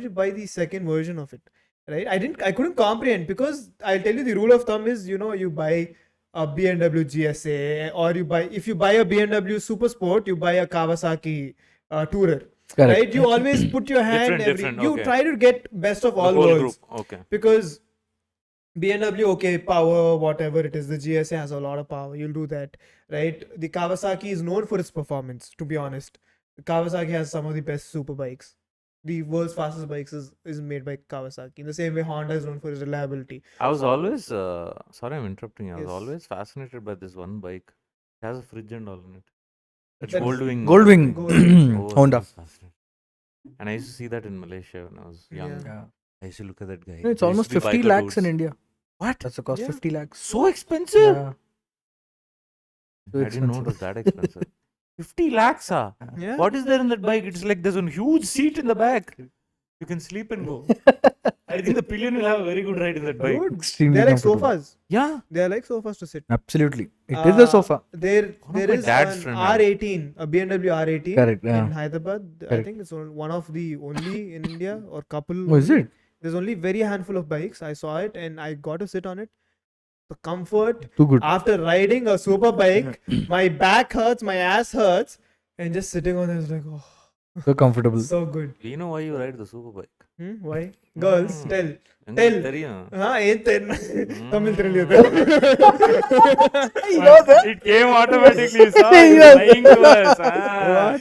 Speaker 2: you buy the second version of it? Right? I couldn't comprehend, because I'll tell you the rule of thumb is, you buy a BMW GSA, or if you buy a BMW Super Sport, you buy a Kawasaki Tourer.
Speaker 4: Correct.
Speaker 2: Right? You always put your hand
Speaker 1: Different,
Speaker 2: you
Speaker 1: okay.
Speaker 2: try to get best of
Speaker 1: The
Speaker 2: all
Speaker 1: whole
Speaker 2: worlds,
Speaker 1: group. Okay.
Speaker 2: because BMW, okay, power, whatever it is, the GSA has a lot of power. You'll do that, right? The Kawasaki is known for its performance, to be honest. Kawasaki has some of the best super bikes. The world's fastest bikes is made by Kawasaki. In the same way, Honda is known for its reliability.
Speaker 1: I was always sorry, I'm interrupting you. I was
Speaker 2: Yes.
Speaker 1: always fascinated by this one bike. It has a fridge and all in it. It's
Speaker 2: That's-
Speaker 1: Goldwing.
Speaker 4: Goldwing.
Speaker 2: Goldwing.
Speaker 1: Oh,
Speaker 4: Honda.
Speaker 1: that was fascinating. And I used to see that in Malaysia when I was young.
Speaker 2: Yeah.
Speaker 4: Yeah.
Speaker 1: I used to look at that guy.
Speaker 4: No, it's
Speaker 1: There used
Speaker 4: almost
Speaker 1: to be
Speaker 4: 50
Speaker 1: biker
Speaker 4: lakhs in
Speaker 1: dudes.
Speaker 4: India.
Speaker 1: What?
Speaker 4: That's the cost.
Speaker 2: Yeah.
Speaker 4: 50 lakhs.
Speaker 1: So expensive?
Speaker 4: Yeah. So
Speaker 1: I didn't know it
Speaker 4: expensive.
Speaker 1: was that expensive. 50 lakhs, ah.
Speaker 2: Yeah.
Speaker 1: What is there in that bike? It's like there's a huge seat in the back. You can sleep and go. I think the pillion will have a very good ride in that bike.
Speaker 2: Dude,
Speaker 4: Extremely
Speaker 2: they're like
Speaker 4: comfortable.
Speaker 2: sofas.
Speaker 1: Yeah.
Speaker 2: They're like sofas to sit.
Speaker 4: Absolutely. It is a sofa.
Speaker 2: There
Speaker 1: One of my
Speaker 2: is
Speaker 1: dad's
Speaker 2: an
Speaker 1: friend had
Speaker 2: R18, a BMW R18
Speaker 4: Correct. Yeah.
Speaker 2: in Hyderabad. I
Speaker 4: Correct.
Speaker 2: think it's one of the only in India, or couple.
Speaker 4: Oh, is
Speaker 2: only.
Speaker 4: it?
Speaker 2: There's only very handful of bikes. I saw it and I got to sit on it. The comfort
Speaker 4: Too good.
Speaker 2: after riding a super bike, my back hurts, my ass hurts, and just sitting on it is like, oh,
Speaker 4: So comfortable.
Speaker 2: so good.
Speaker 1: Do you know why you ride the super bike?
Speaker 2: Why? Girls,
Speaker 1: Mm.
Speaker 2: tell.
Speaker 1: எங்களுக்கு
Speaker 2: Tell.
Speaker 1: தெரியும்.
Speaker 2: ஏன் தெரியல? தமிழ் தெரியலையா?
Speaker 1: It came automatically. Sir.
Speaker 4: Yes.
Speaker 1: Lying to us. Ah.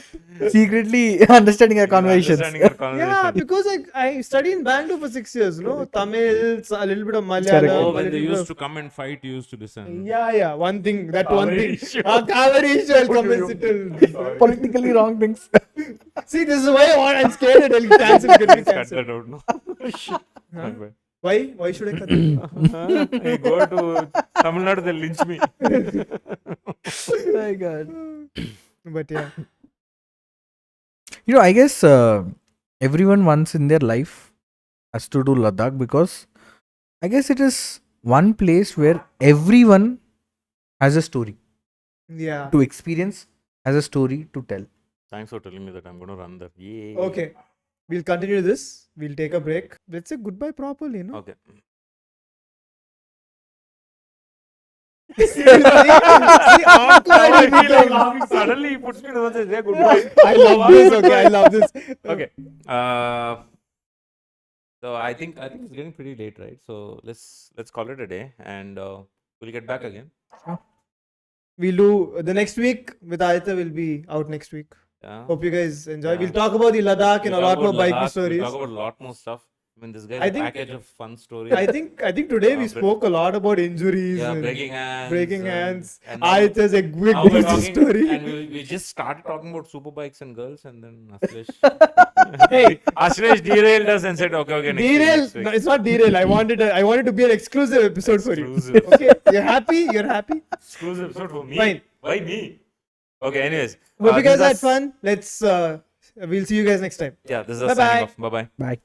Speaker 4: Secretly understanding our conversations.
Speaker 1: Understanding our conversation.
Speaker 2: Yeah, because I studied in Bangalore for 6 years, Tamil, a little bit of
Speaker 4: Correct.
Speaker 2: Malayalam.
Speaker 1: Oh,
Speaker 2: a
Speaker 1: when they
Speaker 2: little bit
Speaker 1: used
Speaker 2: of-
Speaker 1: to come and fight, you used to listen.
Speaker 2: Yeah, one thing, that one
Speaker 1: Kaveri
Speaker 2: thing.
Speaker 1: issue.
Speaker 2: Kaveri issue, I'll come and sit till.
Speaker 4: Politically wrong things.
Speaker 2: See, this is why I'm scared that I'll cancel, get me
Speaker 1: Please cut
Speaker 2: cancelled.
Speaker 1: that out. No.
Speaker 2: Huh?
Speaker 1: My bad.
Speaker 2: Why? Why should I cut it?
Speaker 1: I go to Tamil Nadu, they'll lynch me.
Speaker 4: My God.
Speaker 2: But yeah.
Speaker 4: I guess everyone once in their life has to do Ladakh, because I guess it is one place where everyone has a story
Speaker 2: Yeah.
Speaker 4: to experience, has a story to tell.
Speaker 1: Thanks for telling me that I'm going to run there. Yay.
Speaker 2: Okay. We'll continue this. We'll take a break. Let's say goodbye properly, no?
Speaker 1: Okay.
Speaker 2: See, awkward.
Speaker 1: I feel like laughing. Suddenly he puts me to the say goodbye.
Speaker 2: I love this. Okay, I love this.
Speaker 1: Okay. So I think it's getting pretty late, right? So let's call it a day, and we'll get back again.
Speaker 2: We'll do the next week with Aditya. Will be out next week.
Speaker 1: Yeah.
Speaker 2: Hope you guys enjoy.
Speaker 1: Yeah.
Speaker 2: We'll talk about the Ladakh and
Speaker 1: We'll
Speaker 2: a lot
Speaker 1: talk
Speaker 2: more
Speaker 1: about
Speaker 2: biking
Speaker 1: Ladakh,
Speaker 2: stories.
Speaker 1: We'll talk about a lot more stuff. mean, this guy's
Speaker 2: I
Speaker 1: a
Speaker 2: think-
Speaker 1: package of fun stories.
Speaker 2: I think today we
Speaker 1: Bre-
Speaker 2: spoke a lot about injuries.
Speaker 1: yeah,
Speaker 2: and
Speaker 1: breaking hands. And now,
Speaker 2: Aditya's a good
Speaker 1: now we're
Speaker 2: busy
Speaker 1: talking,
Speaker 2: story.
Speaker 1: and we just started talking about superbikes and girls, and then Ashlesh,
Speaker 2: Hey.
Speaker 1: Ashlesh derailed us and said, "Okay, next week,
Speaker 2: Derail?
Speaker 1: next week."
Speaker 2: No, it's not derail. I wanted to be an exclusive episode for you.
Speaker 1: Exclusive.
Speaker 2: Okay, you're happy. You're happy.
Speaker 1: Exclusive episode for me.
Speaker 2: Fine.
Speaker 1: Why me? Okay. Anyways,
Speaker 2: Hope you guys
Speaker 1: this is
Speaker 2: had
Speaker 1: us-
Speaker 2: fun. We'll see you guys next time.
Speaker 1: Yeah, this is us
Speaker 2: Bye-bye.
Speaker 1: signing off. Bye bye.
Speaker 3: Bye.